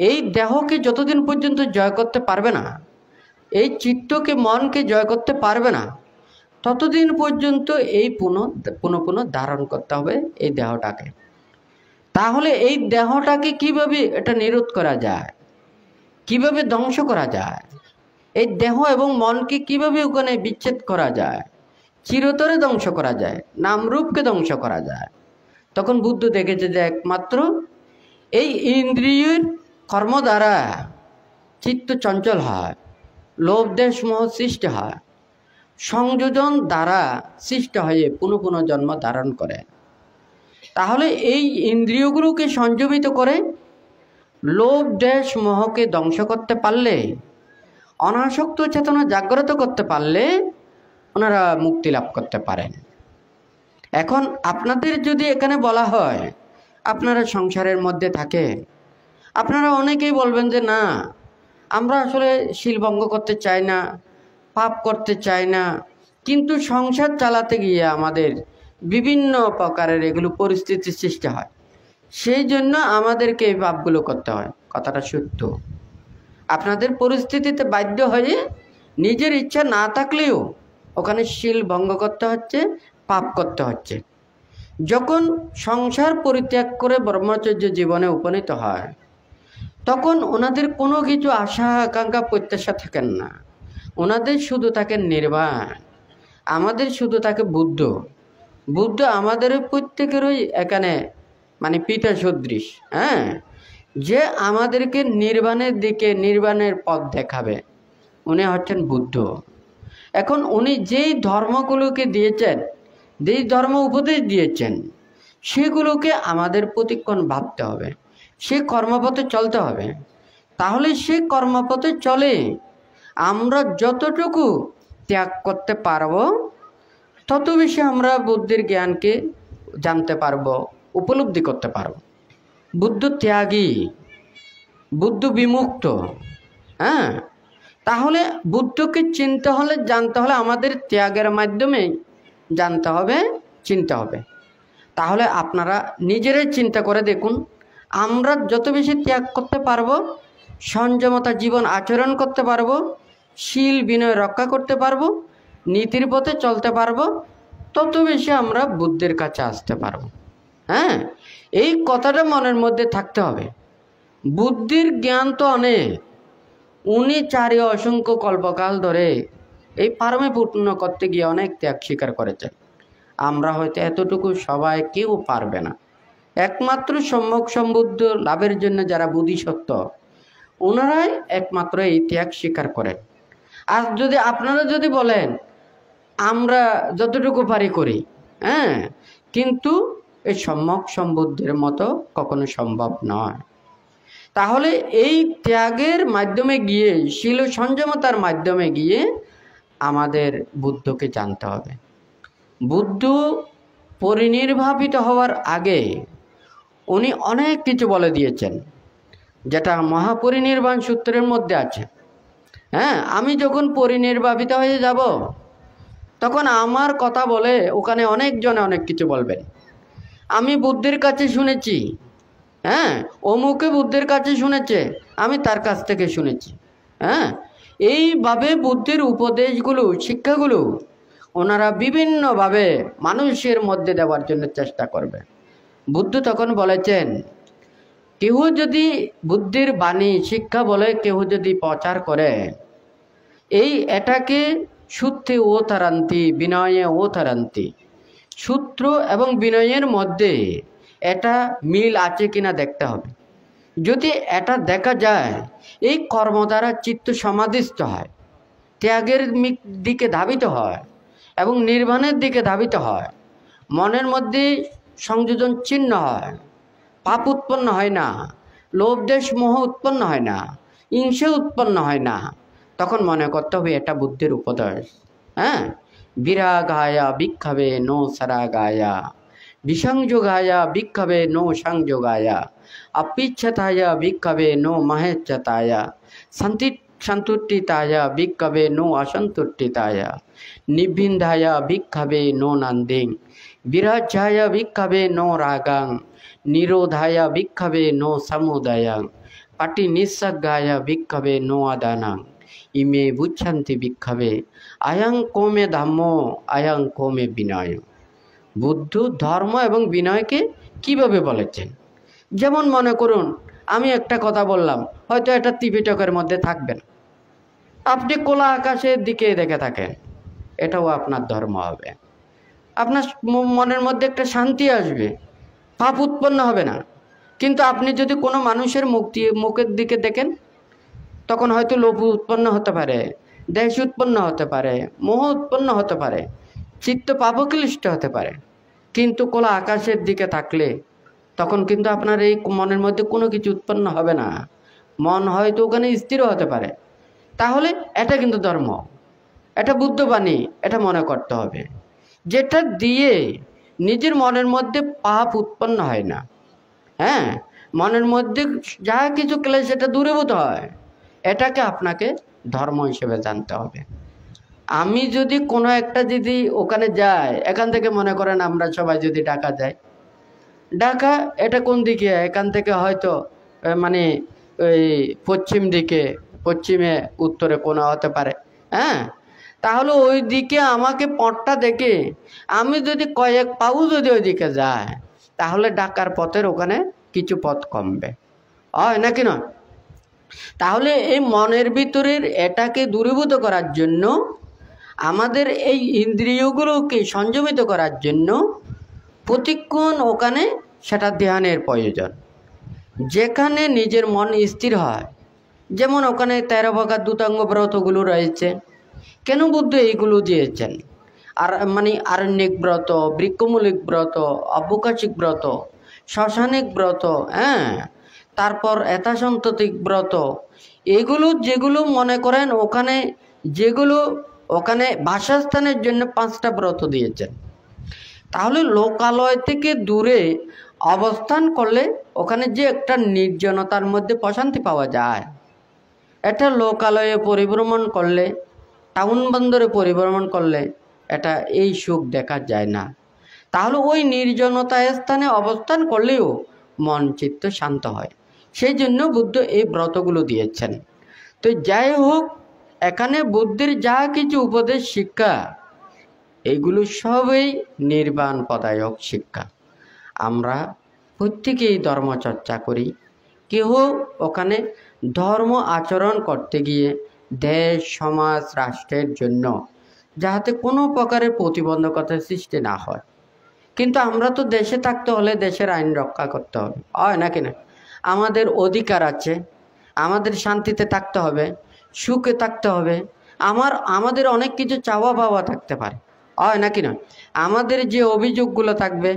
এই দেহকে যতদিন পর্যন্ত জয় করতে পারবে না, এই চিত্তকে মনকে জয় করতে পারবে না, ততদিন পর্যন্ত এই পুনঃ ধারণ করতে হবে এই দেহটাকে। তাহলে এই দেহটাকে কিভাবে এটা নিরোধ করা যায়, কিভাবে ধ্বংস করা যায়, এই দেহ এবং মনকে কিভাবে ওখানে বিচ্ছেদ করা যায়, চিরতরে ধ্বংস করা যায়, নামরূপকে ধ্বংস করা যায়। তখন বুদ্ধ দেখেছে যে একমাত্র এই ইন্দ্রিয়ের কর্ম দ্বারা চিত্ত চঞ্চল হয়, লোভ দেশ মোহ সৃষ্টি হয়, সংযোজন দ্বারা সৃষ্টি হয়ে পুনঃ পুনঃ জন্ম ধারণ করে। তাহলে এই ইন্দ্রিয়গুলোকে সংযমিত করে লোভ দেশ মোহকে ধ্বংস করতে পারলে, অনাসক্ত চেতনা জাগ্রত করতে পারলে ওনারা মুক্তি লাভ করতে পারেন। এখন আপনাদের যদি এখানে বলা হয় আপনারা সংসারের মধ্যে থাকেন, আপনারা অনেকেই বলবেন যে না, আমরা আসলে শিল ভঙ্গ করতে চাই না, পাপ করতে চাই না, কিন্তু সংসার চালাতে গিয়ে আমাদের বিভিন্ন প্রকারের এগুলো পরিস্থিতির সৃষ্টি হয়, সেই জন্য আমাদেরকে এই পাপগুলো করতে হয়। কথাটা সত্য। আপনাদের পরিস্থিতিতে বাধ্য হয়ে নিজের ইচ্ছা না থাকলেও ওখানে শিল ভঙ্গ করতে হচ্ছে, পাপ করতে হচ্ছে। যখন সংসার পরিত্যাগ করে ব্রহ্মচর্য জীবনে উপনীত হয়, তখন ওনাদের কোনো কিছু আশা আকাঙ্ক্ষা প্রত্যাশা থাকেন না, ওনাদের শুধু থাকেন নির্বাণ। আমাদের শুধু থাকে বুদ্ধ। বুদ্ধ আমাদের প্রত্যেকেরই এখানে মানে পিতা সদৃশ, যে আমাদেরকে নির্বাণের দিকে, নির্বাণের পথ দেখাবে, উনি হচ্ছেন বুদ্ধ। এখন উনি যেই ধর্মগুলোকে দিয়েছেন, যেই ধর্ম উপদেশ দিয়েছেন, সেগুলোকে আমাদের প্রতিক্ষণ ভাবতে হবে, সে কর্মপথে চলতে হবে। তাহলে সে কর্মপথে চলে আমরা যতটুকু ত্যাগ করতে পারবো, তত বেশি আমরা বুদ্ধির জ্ঞানকে জানতে পারবো, উপলব্ধি করতে পারবো। বুদ্ধ ত্যাগী, বুদ্ধ বিমুক্ত। তাহলে বুদ্ধকে চিনতে হলে, জানতে হলে আমাদের ত্যাগের মাধ্যমে জানতে হবে, চিনতে হবে। তাহলে আপনারা নিজেরাই চিন্তা করে দেখুন, আমরা যত বেশি ত্যাগ করতে পারবো, সংযমতা জীবন আচরণ করতে পারবো, শীল বিনয় রক্ষা করতে পারবো, নীতির পথে চলতে পারবো, তত বেশি আমরা বুদ্ধের কাছে আসতে পারবো। এই কথাটা মনের মধ্যে থাকতে হবে। বুদ্ধির জ্ঞান তো অনেক, উনি চারি অসংখ্য কল্পকাল ধরে এই পারমে পূর্ণ করতে গিয়ে অনেক ত্যাগ স্বীকার করেছেন। আমরা হয়তো এতটুকু সবাই কেউ পারবে না। একমাত্র সম্যক সম্বুদ্ধ লাভের জন্য যারা বুদ্ধিসত্ত্ব, ওনারাই একমাত্র এই ত্যাগ স্বীকার করেন। আর যদি আপনারা যদি বলেন আমরা যতটুকু পারি করি, কিন্তু এই সম্যক সম্বুদ্ধের মতো কখনো সম্ভব নয়। তাহলে এই ত্যাগের মাধ্যমে গিয়ে, শীল সংযমতার মাধ্যমে গিয়ে আমাদের বুদ্ধকে জানতে হবে। বুদ্ধ পরিনির্বাপিত হওয়ার আগে উনি অনেক কিছু বলে দিয়েছেন, যেটা মহাপরিনির্বাণ সূত্রের মধ্যে আছে। আমি যখন পরিনির্বাপিত হয়ে যাব, তখন আমার কথা বলে ওখানে অনেকজনে অনেক কিছু বলবেন। আমি বুদ্ধের কাছে শুনেছি, অমুকে বুদ্ধের কাছে শুনেছে, আমি তার কাছ থেকে শুনেছি। এইভাবে বুদ্ধের উপদেশগুলো, শিক্ষাগুলো ওনারা বিভিন্নভাবে মানুষের মধ্যে দেওয়ার জন্য চেষ্টা করবে। বুদ্ধ তখন বলেছেন, কেউ যদি বুদ্ধির বাণী শিক্ষা বলে কেউ যদি প্রচার করে, এটাকে সূত্রে ও তারান্তি, বিনয়ে ও তারান্তি। সূত্র এবং বিনয়ের মধ্যে এটা মিল আছে কিনা দেখতে হবে। যদি এটা দেখা যায়, এই কর্ম দ্বারা চিত্ত সমাধিস্থ হয়, ত্যাগের দিকে ধাবিত হয় এবং নির্বাণের দিকে ধাবিত হয়, মনের মধ্যে সংযোজন চিহ্ন হয়, পাপ উৎপন্ন হয় না, লোভ দেশ মোহ উৎপন্ন হয় না, হিংসা উৎপন্ন হয় না, তখন মনে করতে হবে এটা বুদ্ধির উপদেশ। বিরাগায়া ভিক্ষাবে নো সারাগায়া, বিসংযোগায়া ভিক্ষাবে নো সংযোগায়া, অপিচ্ছতায়া ভিক্ষাবে নো মহেচ্ছতায়া, সন্তুষ্টিতায়া ভিক্ষাবে নো অসন্তুষ্টিতায়া, নিবৃন্ধায়া ভিক্ষাবে নো নন্দিং, বিরাজ্যায়া ভিক্ষাবে নো রাগাং, নিরোধায় ভিক্ষাবে নো সমুদায়াং পাটি নিঃসজ্ঞায় ভিক্ষাবে নো আদানাং ইমে বুচ্ছান্তি ভিক্ষাবে আয়াং কোমে ধাম্য আয়াং কোমে বিনয়। বুদ্ধ ধর্ম এবং বিনয়কে কিভাবে বলেছেন? যেমন মনে করুন আমি একটা কথা বললাম, হয়তো এটা ত্রিপিটকের মধ্যে থাকবে না, আপনি খোলা আকাশের দিকে দেখে থাকেন, এটাও আপনার ধর্ম হবে। আপনার মনের মধ্যে একটা শান্তি আসবে, পাপ উৎপন্ন হবে না। কিন্তু আপনি যদি কোনো মানুষের মুখের দিকে দেখেন, তখন হয়তো লোভ উৎপন্ন হতে পারে, দেশ উৎপন্ন হতে পারে, মোহ উৎপন্ন হতে পারে, চিত্ত পাপক্লিষ্ট হতে পারে। কিন্তু খোলা আকাশের দিকে থাকলে তখন কিন্তু আপনার এই মনের মধ্যে কোনো কিছু উৎপন্ন হবে না, মন হয়তো ওখানে স্থিরও হতে পারে। তাহলে এটা কিন্তু ধর্ম, এটা বুদ্ধবাণী, এটা মনে করতে হবে, যেটা দিয়ে নিজের মনের মধ্যে পাপ উৎপন্ন হয় না। হ্যাঁ, মনের মধ্যে যা কিছু ক্লেশ সেটা দূরীভূত হয়, এটাকে আপনাকে ধর্ম হিসেবে জানতে হবে। আমি যদি কোনো একটা যদি ওখানে যাই, এখান থেকে মনে করেন আমরা সবাই যদি ঢাকা যাই, ঢাকা এটা কোন দিকে, এখান থেকে হয়তো মানে ওই পশ্চিম দিকে, পশ্চিমে উত্তরে কোনো হতে পারে। হ্যাঁ, তাহলে ওই দিকে আমাকে পথটা দেখে আমি যদি কয়েক পাউ যদি ওই দিকে যায়, তাহলে ঢাকার পথের ওখানে কিছু পথ কমবে, হয় নাকি নয়? তাহলে এই মনের ভিতরের এটাকে দূরীভূত করার জন্য, আমাদের এই ইন্দ্রিয়গুলোকে সংযমিত করার জন্য প্রতিক্ষণ ওখানে সেটা ধ্যানের প্রয়োজন, যেখানে নিজের মন স্থির হয়। যেমন ওখানে 13 প্রকার দ্যুতাঙ্গ ব্রতগুলো রয়েছে। কেন বুদ্ধ এইগুলো দিয়েছেন? আর মানে আরণ্যিক ব্রত, বৃক্ষমূলিক ব্রত, অবকাশিক ব্রত, শ্মশানিক ব্রত, হ্যাঁ, তারপর এতাসন্ততিক ব্রত, এগুলো যেগুলো মনে করেন ওখানে, যেগুলো ওখানে বাসস্থানের জন্য 5টা ব্রত দিয়েছেন। তাহলে লোকালয় থেকে দূরে অবস্থান করলে ওখানে যে একটা নির্জনতার মধ্যে প্রশান্তি পাওয়া যায়, এটা লোকালয়ে পরিভ্রমণ করলে, টাউন বন্দরে পরিভ্রমণ করলে এটা এই সুখ দেখা যায় না। তাহলে ওই নির্জনতা স্থানে অবস্থান করলেও মন চিত্ত শান্ত হয়। সেই জন্য বুদ্ধ এই ব্রতগুলো দিয়েছেন। তো যাই হোক, এখানে বুদ্ধের যা কিছু উপদেশ শিক্ষা, এইগুলো সবই নির্বাণ পদায়ক শিক্ষা। আমরা প্রত্যেকেই ধর্মচর্চা করি। কেউ ওখানে ধর্ম আচরণ করতে গিয়ে দেশ, সমাজ, রাষ্ট্রের জন্য যাতে কোনো প্রকারের প্রতিবন্ধকতার সৃষ্টি না হয়। কিন্তু আমরা তো দেশে থাকতে হলে দেশের আইন রক্ষা করতে হবে, হয় নাকি না? আমাদের অধিকার আছে, আমাদের শান্তিতে থাকতে হবে, সুখে থাকতে হবে। আমাদের অনেক কিছু চাওয়া পাওয়া থাকতে পারে, হয় নাকি না? আমাদের যে অভিযোগগুলো থাকবে,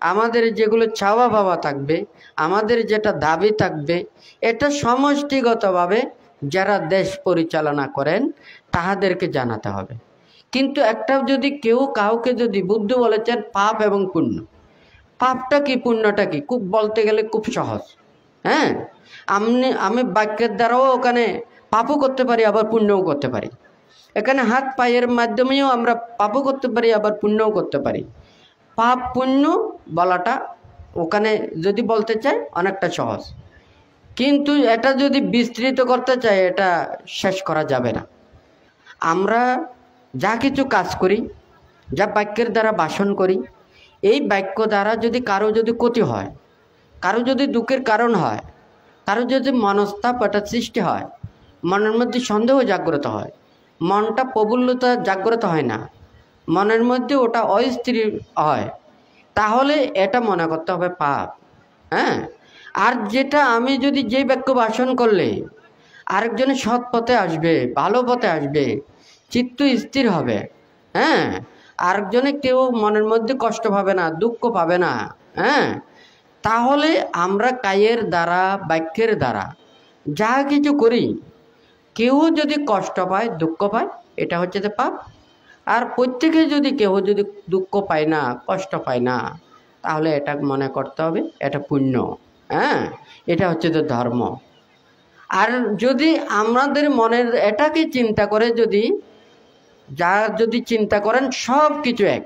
আমাদের যেগুলো চাওয়া পাওয়া থাকবে, আমাদের যেটা দাবি থাকবে, এটা সমষ্টিগতভাবে যারা দেশ পরিচালনা করেন তাহাদেরকে জানাতে হবে। কিন্তু একটা যদি কেউ কাউকে যদি, বুদ্ধ বলেছেন পাপ এবং পুণ্য। পাপটা কি, পুণ্যটা কি, খুব বলতে গেলে খুব সহজ। হ্যাঁ, আমি বাক্যের দ্বারাও ওখানে পাপও করতে পারি, আবার পুণ্যও করতে পারি। এখানে হাত পায়ের মাধ্যমেও আমরা পাপও করতে পারি, আবার পুণ্যও করতে পারি। পাপ পুণ্য বলাটা ওখানে যদি বলতে চাই অনেকটা সহজ, কিন্তু এটা যদি বিস্তৃত করতে চাই এটা শেষ করা যাবে না। আমরা যা কিছু কাজ করি, যা বাক্যের দ্বারা ভাষণ করি, এই বাক্য দ্বারা যদি কারো যদি ক্ষতি হয়, কারো যদি দুঃখের কারণ হয়, কারো যদি মনস্তাপ এটা সৃষ্টি হয়, মনের মধ্যে সন্দেহ জাগ্রত হয়, মনটা প্রফুল্লতা জাগ্রত হয় না, মনের মধ্যে ওটা অস্থির হয়, তাহলে এটা মনে করতে হবে পাপ। হ্যাঁ, আর যেটা আমি যদি যেই বাক্য ভাষণ করলে আরেকজনের সৎ পথে আসবে, ভালো পথে আসবে, চিত্ত স্থির হবে, হ্যাঁ, আরেকজনে কেউ মনের মধ্যে কষ্ট পাবে না, দুঃখ পাবে না, হ্যাঁ, তাহলে আমরা কায়ের দ্বারা, বাক্যের দ্বারা যা কিছু করি, কেউ যদি কষ্ট পায়, দুঃখ পায়, এটা হচ্ছে যে পাপ। আর প্রত্যেকে যদি কেউ যদি দুঃখ পায় না, কষ্ট পায় না, তাহলে এটা মনে করতে হবে এটা পুণ্য। হ্যাঁ, এটা হচ্ছে যে ধর্ম। আর যদি আমাদের মনের এটাকে চিন্তা করে, যদি চিন্তা করেন সব কিছু এক,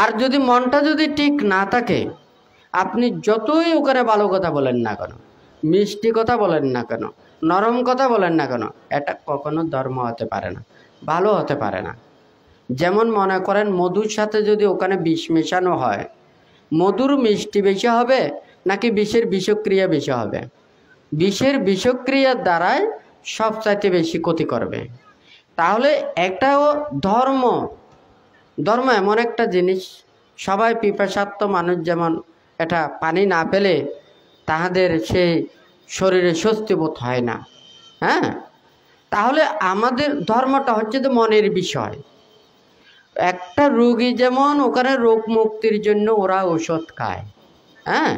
আর যদি মনটা যদি ঠিক না থাকে, আপনি যতই ওখানে ভালো কথা বলেন না কেন, মিষ্টি কথা বলেন না কেন, নরম কথা বলেন না কেন, এটা কখনো ধর্ম হতে পারে না, ভালো হতে পারে না। যেমন মনে করেন মধুর সাথে যদি ওখানে বিষ মেশানো হয়, মধুর মিষ্টি বেশি হবে নাকি বিষের বিষক্রিয়া বেশি হবে? বিষের বিষক্রিয়ার দ্বারাই সবচাইতে বেশি ক্ষতি করবে। তাহলে একটাও ধর্ম, ধর্ম এমন একটা জিনিস, সবাই পিপাসার্ত মানুষ যেমন এটা পানি না পেলে তাহাদের সেই শরীরে স্বস্তি বোধ হয় না। হ্যাঁ, তাহলে আমাদের ধর্মটা হচ্ছে যে মনের বিষয়। একটা রোগী যেমন ওখানে রোগ মুক্তির জন্য ওরা ওষুধ খায়, হ্যাঁ,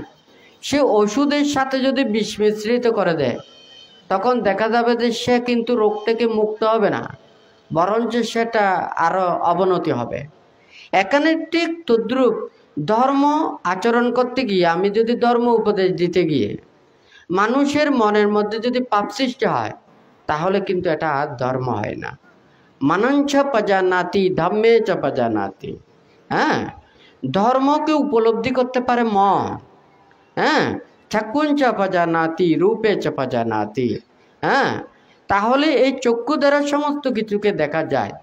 সে ওষুধের সাথে যদি বিষ মিশ্রিত করে দেয় তখন দেখা যাবে যে সে কিন্তু রোগ থেকে মুক্ত হবে না, বরঞ্চ সেটা আরও অবনতি হবে। এখানে ঠিক তদ্রূপ ধর্ম আচরণ করতে গিয়ে, আমি যদি ধর্ম উপদেশ দিতে গিয়ে মানুষের মনের মধ্যে যদি পাপ সৃষ্টি হয় তাহলে কিন্তু এটা আর ধর্ম হয় না। মানঞ্চ পজানাতি ধম্মে চ পজানাতি। হ্যাঁ, ধর্মকে উপলব্ধি করতে পারে মন। হ্যাঁ, চক্ষুঞ্চ পজানাতি রূপে চ পজানাতি। হ্যাঁ, তাহলে এই চক্ষু দ্বারা সমস্ত কিছুকে দেখা যায়।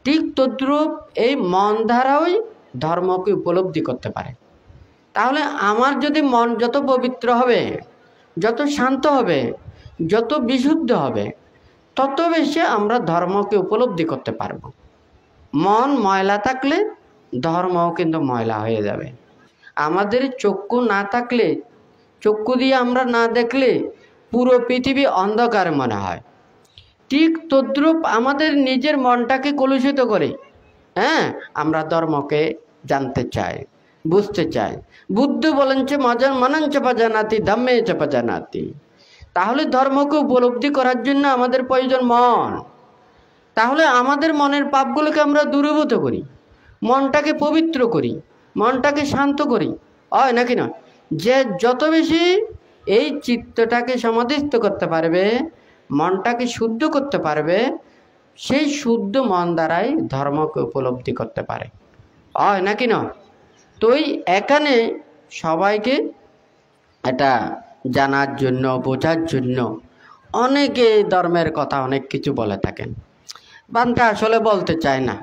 ঠিক তদ্রূপ এই মন দ্বারাই ধর্মকে উপলব্ধি করতে পারে। তাহলে আমার যদি মন যত পবিত্র হবে, যত শান্ত হবে, যত বিশুদ্ধ হবে, তত বেশি আমরা ধর্মকে উপলব্ধি করতে পারব। মন ময়লা থাকলে ধর্মও কিন্তু ময়লা হয়ে যাবে। আমাদের চক্ষু না থাকলে, চক্ষু দিয়ে আমরা না দেখলে পুরো পৃথিবী অন্ধকার মনে হয়। ঠিক তদ্রূপ আমাদের নিজের মনটাকে কলুষিত করে, হ্যাঁ, আমরা ধর্মকে জানতে চাই, বুঝতে চাই। বুদ্ধ বলেন যে মনঞ্চ পজানাতি ধম্মে চ পজানাতি। তাহলে ধর্মকে উপলব্ধি করার জন্য আমাদের প্রয়োজন মন। তাহলে আমাদের মনের পাপগুলোকে আমরা দূরীভূত করি, মনটাকে পবিত্র করি, মনটাকে শান্ত করি, হয় নাকি না? যে যত বেশি এই চিত্তটাকে সমাধিস্থ করতে পারবে, মনটাকে শুদ্ধ করতে পারবে, সেই শুদ্ধ মন দ্বারাই ধর্মকে উপলব্ধি করতে পারে, হয় নাকি না? তো এখানে সবাইকে এটা জানার জন্য, বোঝার জন্য অনেকে ধর্মের কথা অনেক কিছু বলে থাকেন। বান্দা আসলে বলতে চায় না।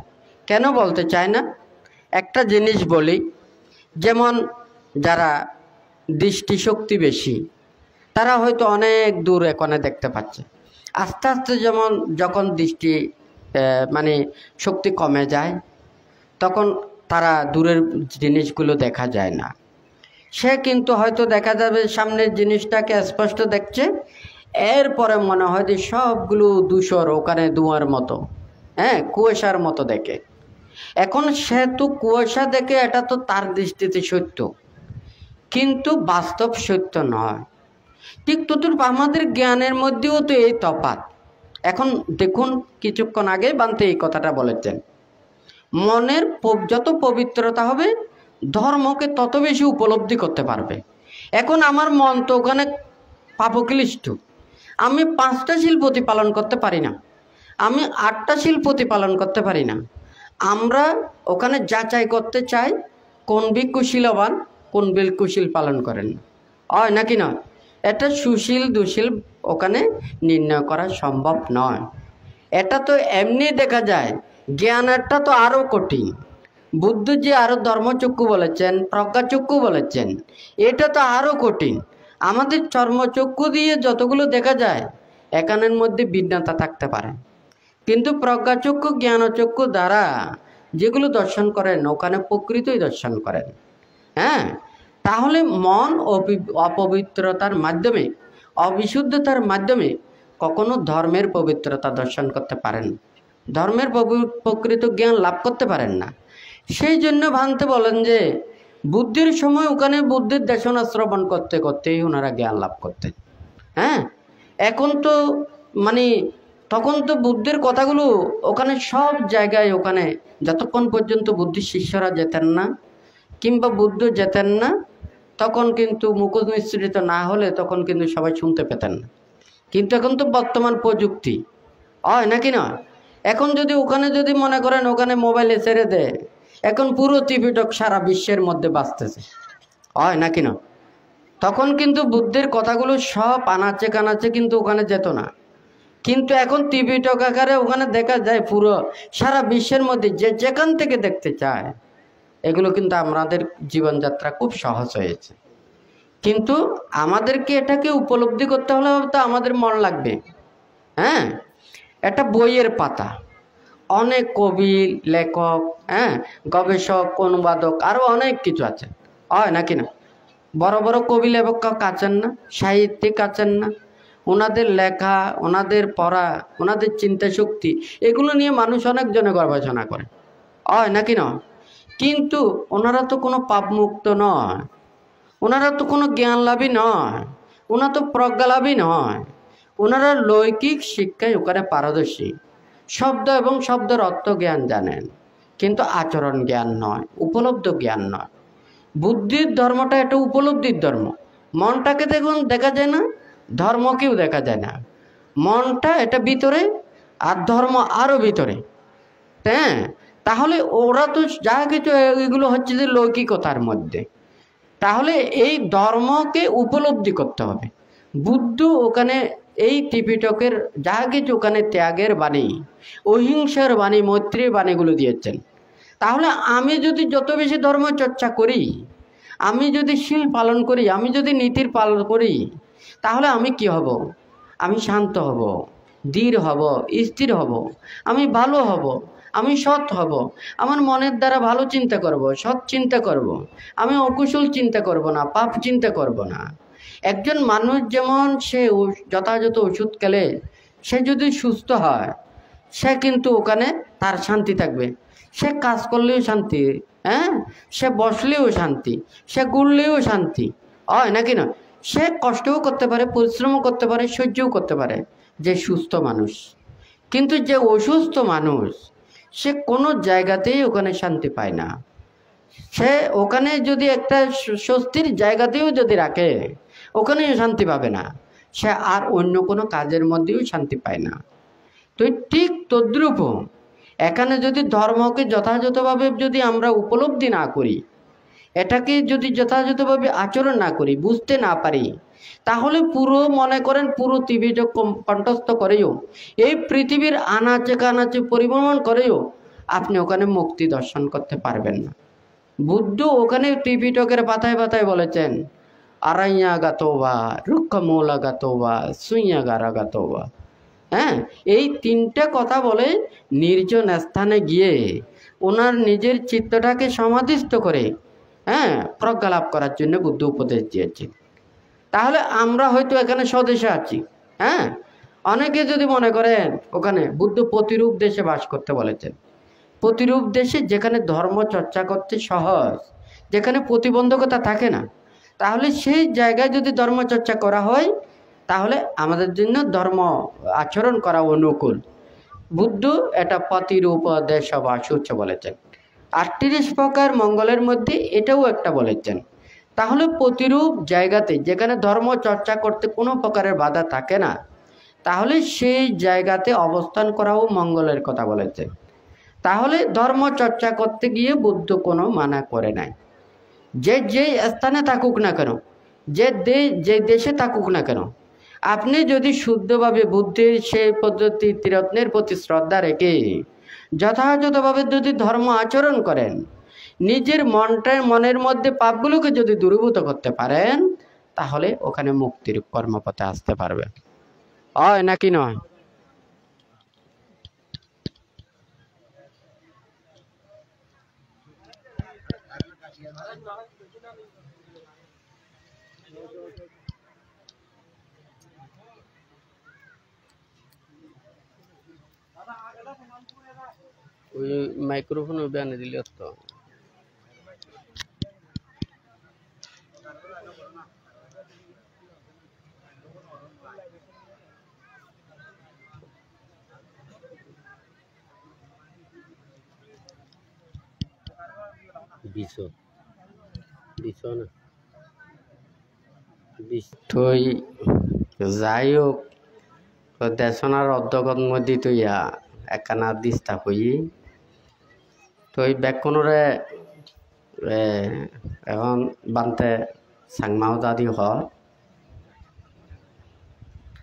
কেন বলতে চায় না? একটা জিনিস বলি, যেমন যারা দৃষ্টিশক্তি বেশি তারা হয়তো অনেক দূর এখানে দেখতে পাচ্ছে। আস্তে আস্তে যেমন যখন দৃষ্টি মানে শক্তি কমে যায় তখন তারা দূরের জিনিসগুলো দেখা যায় না। সে কিন্তু হয়তো দেখা যাবে সামনের জিনিসটাকে স্পষ্ট দেখছে, এরপরে মনে হয় যে সবগুলো ধূসর, ওখানে ধোঁয়ার মতো, হ্যাঁ, কুয়াশার মতো দেখে। এখন সে তো কুয়াশা দেখে, এটা তো তার দৃষ্টিতে সত্য, কিন্তু বাস্তব সত্য নয়। ঠিক তদ্রূপ আমাদের জ্ঞানের মধ্যেও তো এই তফাৎ। এখন দেখুন, কিছুক্ষণ আগে বান্তে এই কথাটা বলেছেন, মনের যত পবিত্রতা হবে ধর্মকে তত বেশি উপলব্ধি করতে পারবে। এখন আমার মন তো ওখানে পাপক্লিষ্ট, আমি 5টা শিল প্রতিপালন করতে পারি না, আমি 8টা শিল প্রতিপালন করতে পারি না। আমরা ওখানে যাচাই করতে চাই কোন ভিক্ষু শীলবান, কোন ভিক্ষু শীল পালন করেন না, হয় নাকি না? এটা সুশীল দুশীল ওখানে নির্ণয় করা সম্ভব নয়। এটা তো এমনি দেখা যায়। জ্ঞানেরটা তো আরও কঠিন। বুদ্ধজি আরও ধর্মচক্ষু বলেছেন, প্রজ্ঞাচক্ষু বলেছেন, এটা তো আরও কঠিন। আমাদের চর্মচক্ষু দিয়ে যতগুলো দেখা যায় এখানের মধ্যে ভিন্নতা থাকতে পারে, কিন্তু প্রজ্ঞাচক্ষু জ্ঞানচক্ষু দ্বারা যেগুলো দর্শন করেন ওখানে প্রকৃতই দর্শন করেন। হ্যাঁ, তাহলে মন অপবিত্রতার মাধ্যমে, অবিশুদ্ধতার মাধ্যমে কখনো ধর্মের পবিত্রতা দর্শন করতে পারেন, ধর্মের প্রকৃত জ্ঞান লাভ করতে পারেন না। সেই জন্য ভান্তে বলেন যে বুদ্ধির সময় ওখানে বুদ্ধির দেশনা শ্রবণ করতে করতেই ওনারা জ্ঞান লাভ করতেন। হ্যাঁ, এখন তো মানে তখন তো বুদ্ধের কথাগুলো ওখানে সব জায়গায়, ওখানে যতক্ষণ পর্যন্ত বুদ্ধির শিষ্যরা যেতেন না কিংবা বুদ্ধ যেতেন না তখন কিন্তু মুখোশ মিশ্রিত না হলে তখন কিন্তু সবাই শুনতে পেতেন না। কিন্তু এখন তো বর্তমান প্রযুক্তি, হয় নাকি না? এখন যদি ওখানে যদি মনে করেন ওখানে মোবাইলে ছেড়ে দেয়, এখন পুরো ত্রিপিটক সারা বিশ্বের মধ্যে বাঁচতেছে, হয় নাকি না? তখন কিন্তু বুদ্ধের কথাগুলো সব আনাচে কানাচে কিন্তু ওখানে যেত না, কিন্তু এখন টিভি আকারে ওখানে দেখা যায় পুরো সারা বিশ্বের মধ্যে যে যেখান থেকে দেখতে চায়। এগুলো কিন্তু আমাদের জীবনযাত্রা খুব সহজ হয়েছে, কিন্তু আমাদেরকে এটাকে উপলব্ধি করতে হলে তো আমাদের মন লাগবে। হ্যাঁ, একটা বইয়ের পাতা, অনেক কবি, লেখক, হ্যাঁ, গবেষক, অনুবাদক, আরও অনেক কিছু আছে, হয় নাকি না? বড় বড় কবি লেখক আছেন না, সাহিত্যিক আছেন না, ওনাদের লেখা, ওনাদের পড়া, ওনাদের চিন্তা শক্তি, এগুলো নিয়ে মানুষ অনেকজনে গবেষণা করে, হয় নাকি না? কিন্তু ওনারা তো কোনো পাপমুক্ত নয়, ওনারা তো কোনো জ্ঞান লাভী নয়, ওনারা তো প্রজ্ঞালাভী নয়। ওনারা লৌকিক শিক্ষায় ওখানে পারদর্শী, শব্দ এবং শব্দের অর্থ জ্ঞান জানেন, কিন্তু আচরণ জ্ঞান নয়, উপলব্ধ জ্ঞান নয়। বুদ্ধির ধর্মটা একটা উপলব্ধির ধর্ম। মনটাকে দেখুন দেখা যায় না, ধর্মকেও দেখা যায় না। মনটা এটা ভিতরে, আর ধর্ম আরও ভিতরে। হ্যাঁ, তাহলে ওরা তো যা কিছু এগুলো হচ্ছে যে লৌকিকতার মধ্যে। তাহলে এই ধর্মকে উপলব্ধি করতে হবে। বুদ্ধ ওখানে এই ত্রিপিটকের যা কিছু ওখানে ত্যাগের বাণী, অহিংসার বাণী, মৈত্রীর বাণীগুলো দিয়েছেন। তাহলে আমি যদি যত বেশি ধর্ম চর্চা করি, আমি যদি শীল পালন করি, আমি যদি নীতির পালন করি, তাহলে আমি কি হব? আমি শান্ত হব, ধীর হব, স্থির হব, আমি ভালো হব, আমি সৎ হব, আমার মনের দ্বারা ভালো চিন্তা করব, সৎ চিন্তা করব, আমি অকুশল চিন্তা করব না, পাপ চিন্তা করব না। একজন মানুষ যেমন সে যথাযথ ওষুধ খেলে সে যদি সুস্থ হয়, সে কিন্তু ওখানে তার শান্তি থাকবে। সে কাজ করলেও শান্তি, হ্যাঁ, সে বসলেও শান্তি, সে ঘুরলেও শান্তি, হয় নাকি না? সে কষ্টও করতে পারে, পরিশ্রমও করতে পারে, সহ্যও করতে পারে, যে সুস্থ মানুষ। কিন্তু যে অসুস্থ মানুষ, সে কোনো জায়গাতেই ওখানে শান্তি পায় না। সে ওখানে যদি একটা স্বস্তির জায়গাতেও যদি রাখে, ওখানেও শান্তি পাবে না। সে আর অন্য কোনো কাজের মধ্যেও শান্তি পায় না। তো ঠিক তদ্রূপ এখানে যদি ধর্মকে যথাযথভাবে যদি আমরা উপলব্ধি না করি, এটাকে যদি যথাযথভাবে আচরণ না করি, বুঝতে না পারি, তাহলে পুরো মনে করেন পুরো ত্রিপিটক কণ্ঠস্থ করেও, এই পৃথিবীর আনাচে কানাচে পরিভ্রমণ করেও আপনি ওখানে মুক্তি দর্শন করতে পারবেন না। বুদ্ধ ওখানে ত্রিপিটকের পাতায় পাতায় বলেছেন, আরাইয়া গাতোবা, রুক্ষমূলা গাতোবা, সুইয়া গারা গাতোবা। হ্যাঁ, এই তিনটা কথা বলে নির্জন স্থানে গিয়ে ওনার নিজের চিত্তটাকে সমাধিস্থ করে, হ্যাঁ, প্রজ্ঞা লাভ করার জন্য বুদ্ধ উপদেশ দিয়েছেন। তাহলে আমরা হয়তো এখানে স্বদেশে আছি, হ্যাঁ, অনেকে যদি মনে করেন ওখানে বুদ্ধ প্রতিরূপ দেশে বাস করতে বলেছেন। প্রতিরূপ দেশে যেখানে ধর্ম চর্চা করতে সহজ, যেখানে প্রতিবন্ধকতা থাকে না, তাহলে সেই জায়গায় যদি ধর্ম চর্চা করা হয়, তাহলে আমাদের জন্য ধর্ম আচরণ করা অনুকূল। বুদ্ধ এটা প্রতিরূপ দেশ বাস হচ্ছে বলেছেন। 38 প্রকার মঙ্গলের মধ্যে এটাও একটা বলেছেন। তাহলে প্রতিরূপ জায়গাতে যেখানে ধর্ম চর্চা করতে কোনো প্রকারের বাধা থাকে না, তাহলে সেই জায়গাতে অবস্থান করাও মঙ্গলের কথা বলেছেন। তাহলে ধর্ম চর্চা করতে গিয়ে বুদ্ধ কোনো মানা করে নাই। যে স্থানে থাকুক না কেন, যে দেশে থাকুক না কেন, আপনি যদি শুদ্ধভাবে বুদ্ধির সেই পদ্ধতি ত্রিরত্নের প্রতি শ্রদ্ধা রেখে যথাযথভাবে যদি ধর্ম আচরণ করেন, নিজের মনের মধ্যে পাপগুলোকে যদি দূরীভূত করতে পারেন, তাহলে ওখানে মুক্তির কর্মপথে আসতে পারবে, হয় নাকি নয়? ওই মাইক্রোফোন ওই বানিয়ে দিলে তো তুই যাই হোক, দেশনার অধ্যগত মধ্যে তুই একখানা দিস্তা হই, তুই ব্যাকরণরে এখন বানতে সাংমাও দাদি হ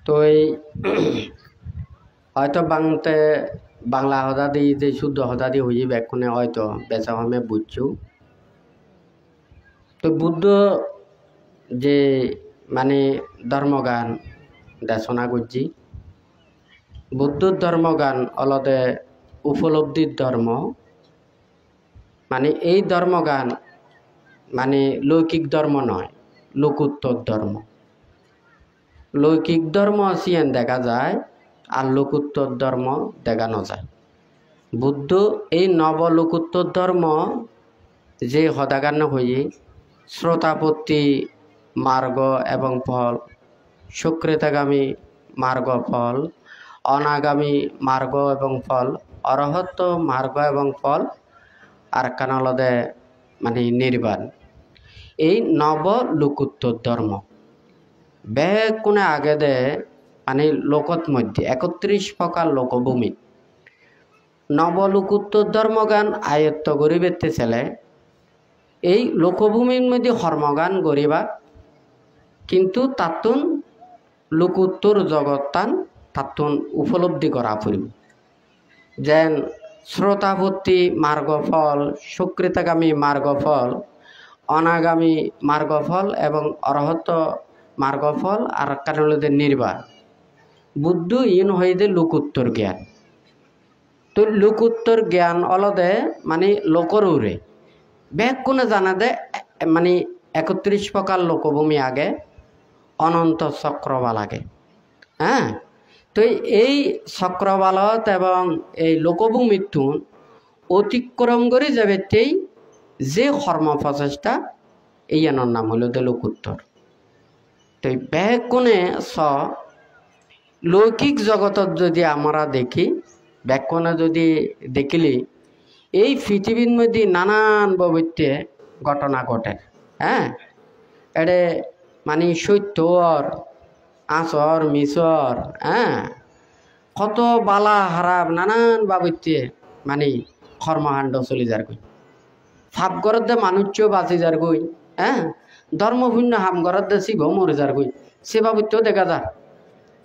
তো এই হয়তো বাংতে বাংলা হদাদি যে শুদ্ধ হদাদি হয়ে ব্যাকুনে হয়তো বেচা হমে বুঝছু তো বুদ্ধ যে মানে ধর্মগান দেশনা করছি বুদ্ধ ধর্মগান অলদে উপলব্ধির ধর্ম মানে এই ধর্মগান মানে লৌকিক ধর্ম নয় লোকোত্তর ধর্ম লৌকিক ধর্ম সিয়ান দেখা যায় আর লোকোত্তর ধর্ম দেখানো যায় বুদ্ধ এই নবলোকোত্তর ধর্ম যে হদাগান হয়ে শ্রোতাপত্তি মার্গ এবং ফল সুকৃতাগামী মার্গ ফল অনাগামী মার্গ এবং ফল অরহত্ব মার্গ এবং ফল আর কানালদে মানে নির্বাণ এই নবলোকোত্তর ধর্ম বেগ কোনে আগে দে মানে লোকত মধ্যে 31 প্রকার লোকভূমি নবলোকোত্তর ধর্মগান আয়ত্ত গরিবেতে ছেলে এই লোকভূমির মধ্যে কর্মগান গরিবা কিন্তু তাতুন লোকোত্তর জগৎটান তাতুন উপলব্ধি করা ফুরিব যেন শ্রোতাপত্তি মার্গফল সুকৃতাগামী মার্গফল অনাগামী মার্গফল এবং অরহত মার্গফল আর কারণে নির্বাণ বুদ্ধ ইন হইদে লোকোত্তর জ্ঞান তো লোকোত্তর জ্ঞান অলদে মানে লোকর উরে ব্যাগ কোনে জানা দে মানে 31 প্রকার লোকভূমি আগে অনন্ত চক্রবাল আগে হ্যাঁ তো এই চক্রবালত এবং এই লোকভূমির অতিক্রম করে যাবে তেই যে কর্ম প্রচেষ্টা এই আনার নাম হলো দে লোকোত্তর তো ব্যাগ কোনে লৌকিক জগতত যদি আমরা দেখি ব্যাকরণে যদি দেখিলি এই পৃথিবীর মধ্যে নানান বৈত্যে ঘটনা ঘটে হ্যাঁ এডে মানে সত্যর আচর মিচর হ্যাঁ কত বালা হারাপ নানান বাবত্যে মানে কর্মকাণ্ড চলি যার গই ফাপ ঘরত দে মানুষও বাঁচি যার গই হ্যাঁ ধর্মশূন্য হাম ঘরত দে শিব মরে যার গই সে বাবত্যেও দেখা যায়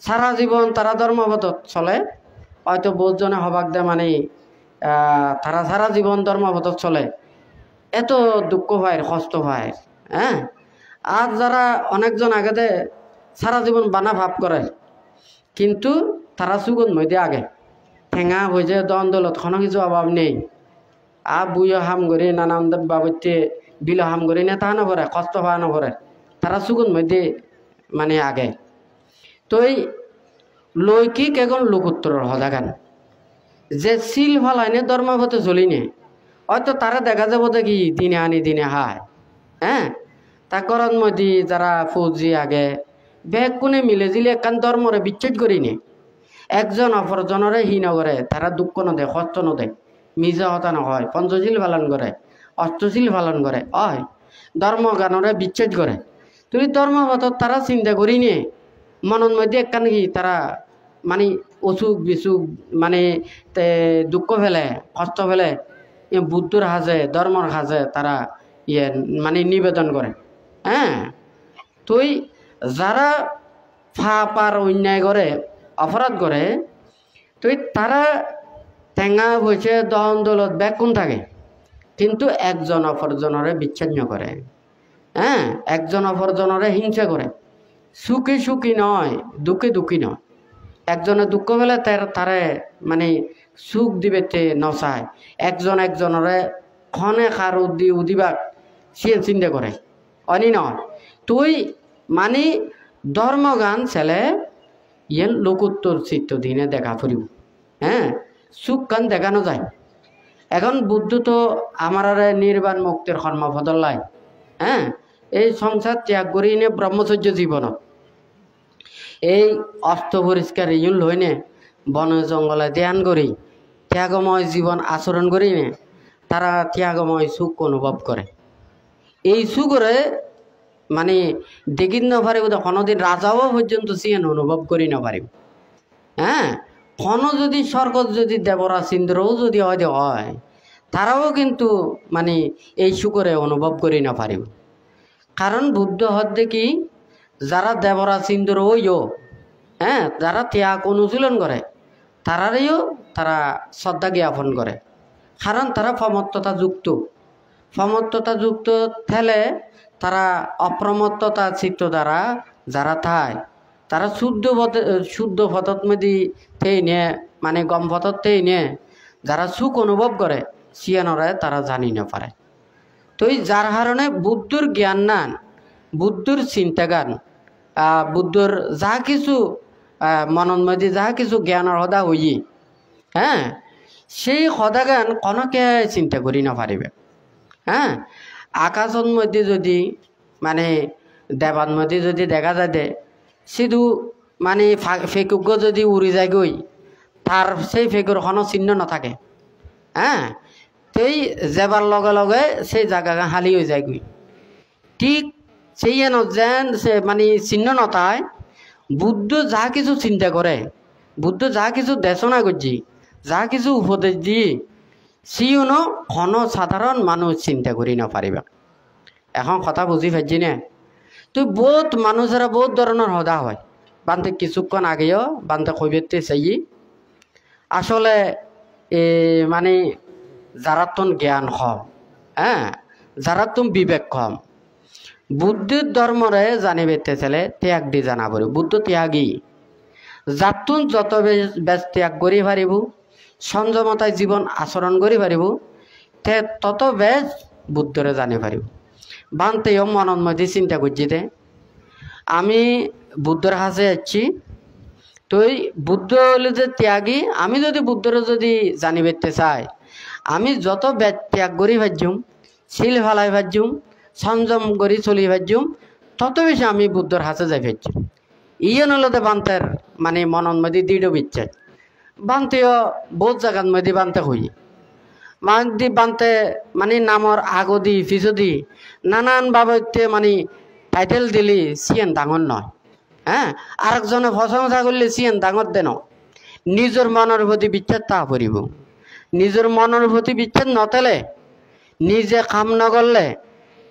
সারা জীবন তারা ধর্মপথ চলে হয়তো বহুজনে হবাক দে মানে তারা সারা জীবন ধর্মপথ চলে এত দুঃখ হয় কষ্ট হয় হ্যাঁ আর যারা অনেকজন আগেতে সারা জীবন বানা ভাব করে কিন্তু তারা সুগন মধ্যে আগে ঠেঙা হয়ে যায় দন্দলত কোনো কিছু অভাব নেই আর বুইও হাম করে নানান বাবত্যে বিল হাম করে না তা নকরে কষ্ট হওয়া নকরে তারা সুগন মধ্যে মানে আগে তো এই লৌকিক এখন লোকোত্তর হদাগান যে শিল ফলাইনে ধর্মপথে চলি নে হয়তো তারা দেখা যাব দেখি দিনে আনি দিনে হায় হ্যাঁ তা করন মধ্যে যারা ফৌজি আগে ব্যাগ কোনে মিলে দিলে একান ধর্মরে বিচ্ছেদ করি নে একজন অপরজনরে হি নকরে তারা দুঃখ নদে কষ্ট নদে মিজা হতা নহয় পঞ্চশীল পালন করে অষ্টশীল পালন করে হয় ধর্মগানরে বিচ্ছেদ করে তুমি ধর্মপথত তারা চিন্তা করি নিয়ে মনের মধ্যে একখান কি তারা মানে অসুখ বিসুখ মানে দুঃখ ফেলে কষ্ট ফেলে বুদ্ধর হাজে ধর্মর হাজে তারা ইয়ে মানে নিবেদন করে হ্যাঁ তুই যারা ফাপ আর অন্যায় করে অপরাধ করে তুই তারা টেঙা হয়েছে দহন দৌলত ব্যাগ কোন থাকে কিন্তু একজন অপরজনরে বিচ্ছিন্ন করে হ্যাঁ একজন অপরজনরে হিংসা করে সুখী সুখী নয় দুঃখে দুঃখী নয় একজনে দুঃখ পেলে তারে মানে সুখ দিবেতে নচায় একজন একজনরে খনে খার উদিবাক সে চিন্তা করে অনি নয় তুই মানে ধর্মগান ছেলে ইয়েন লোকোত্তর চিত্ত দিনে দেখা ফুরিব হ্যাঁ সুখ গান দেখানো যায় এখন বুদ্ধ তো আমার নির্বাণ মুক্তির কর্মফদলাই হ্যাঁ এই সংসার ত্যাগ করি নে ব্রহ্মচর্য জীবনত এই অস্ত পরিষ্কার ইউল হইনে বন জঙ্গলে ধ্যান করি ত্যাগময় জীবন আচরণ করি নে তারা ত্যাগময় সুখ অনুভব করে এই সুখরে মানে দেখি নপারিব কোনোদিন রাজাও পর্যন্ত সিয়েন অনুভব করি নপারিব হ্যাঁ কোনো যদি স্বর্গত যদি দেবরা ইন্দ্রও যদি হয় তারাও কিন্তু মানে এই সুখরে অনুভব করি না পারিব। কারণ বুদ্ধ হদ্দে কি যারা দেবরা সিন্দুর ওইও হ্যাঁ যারা ত্যাগ অনুশীলন করে তারারইও তারা শ্রদ্ধা জ্ঞাপন করে। কারণ তারা ফমত্ততা যুক্ত থেলে তারা অপ্রমত্ততা চিত্ত দ্বারা যারা থায় তারা শুদ্ধ পথত মেদি তেই নে মানে গম পথত তেই নে যারা সুখ অনুভব করে সিয়ানরে তারা জানি না পারে। তো এই যার কারণে বুদ্ধর জ্ঞান নান বুদ্ধর চিন্তাগান বুদ্ধর যা কিছু মনন মধ্যে যা কিছু জ্ঞানের সদা হই হ্যাঁ সেই সদাগান কনকে চিন্তা করি না পারিবে। হ্যাঁ আকাশর মধ্যে যদি মানে দেবান মধ্যে যদি দেখা যায় দে শুধু মানে ফেকুগ্য যদি উড়ি যায় গই তার সেই ফেকুর কোনো চিহ্ন নাথাকে। হ্যাঁ সেই যাবার লগে লগে সেই জায়গা হালি হয়ে যায় গই। ঠিক সেই যেন সে মানে চিহ্ন নথায় বুদ্ধ যা কিছু চিন্তা করে বুদ্ধ যা কিছু দেশনা করছি যা কিছু উপদেশ দিয়ে সিওনো কোনো সাধারণ মানুষ চিন্তা করি না পারিবা। এখন কথা বুঝি পারছি না? তো বহুত মানুষেরা বহুত ধরনের সদা হয় বানতে কিছুক্ষণ আগেও বানতে কইবেতে চাই আসলে মানে যারা তোন জ্ঞান কম হ্যাঁ যারা তুম বিবেক কম বুদ্ধের ধর্মরে জানিবেতে চলে ত্যাগ দি জানা পারি। বুদ্ধ ত্যাগী যাতুন যত বেশ ত্যাগ করি পারিব সংযমতায় জীবন আচরণ করি পারিব তে তত বেশ বুদ্ধরে জানি পারিব। বানতেও মনের মধ্যে চিন্তা করছি দে আমি বুদ্ধর কাছে যাচ্ছি তো বুদ্ধ হলে যে ত্যাগী আমি যদি বুদ্ধরে যদি জানি পেতে চাই আমি যত ত্যাগ করি ভাজ্যুম শিল ফালাই ভাজ্যুম সংযম করি চলি ভাজ্যুম তত বেশি আমি বুদ্ধর কাছে যাই ভাজ্যুম। ইয়ে নলতে বান্তের মানে মনের মধ্যে দৃঢ় বিচ্ছেদ বানতেও বহুত জায়গার মধ্যে বানতে হই মানদি বানতে মানে নামর আগদি পিছদি নানান ভাবে মানে টাইটেল দিলি সিয়েন ডাঙর নয়। হ্যাঁ আরেকজনে প্রশংসা করলে সিয়েন ডাঙর দেন নিজের মনের প্রতি বিচ্ছেদ তা পড়িব। নিজের মনের প্রতি বিচ্ছেদ নতেলে নিজে কাম নগরলে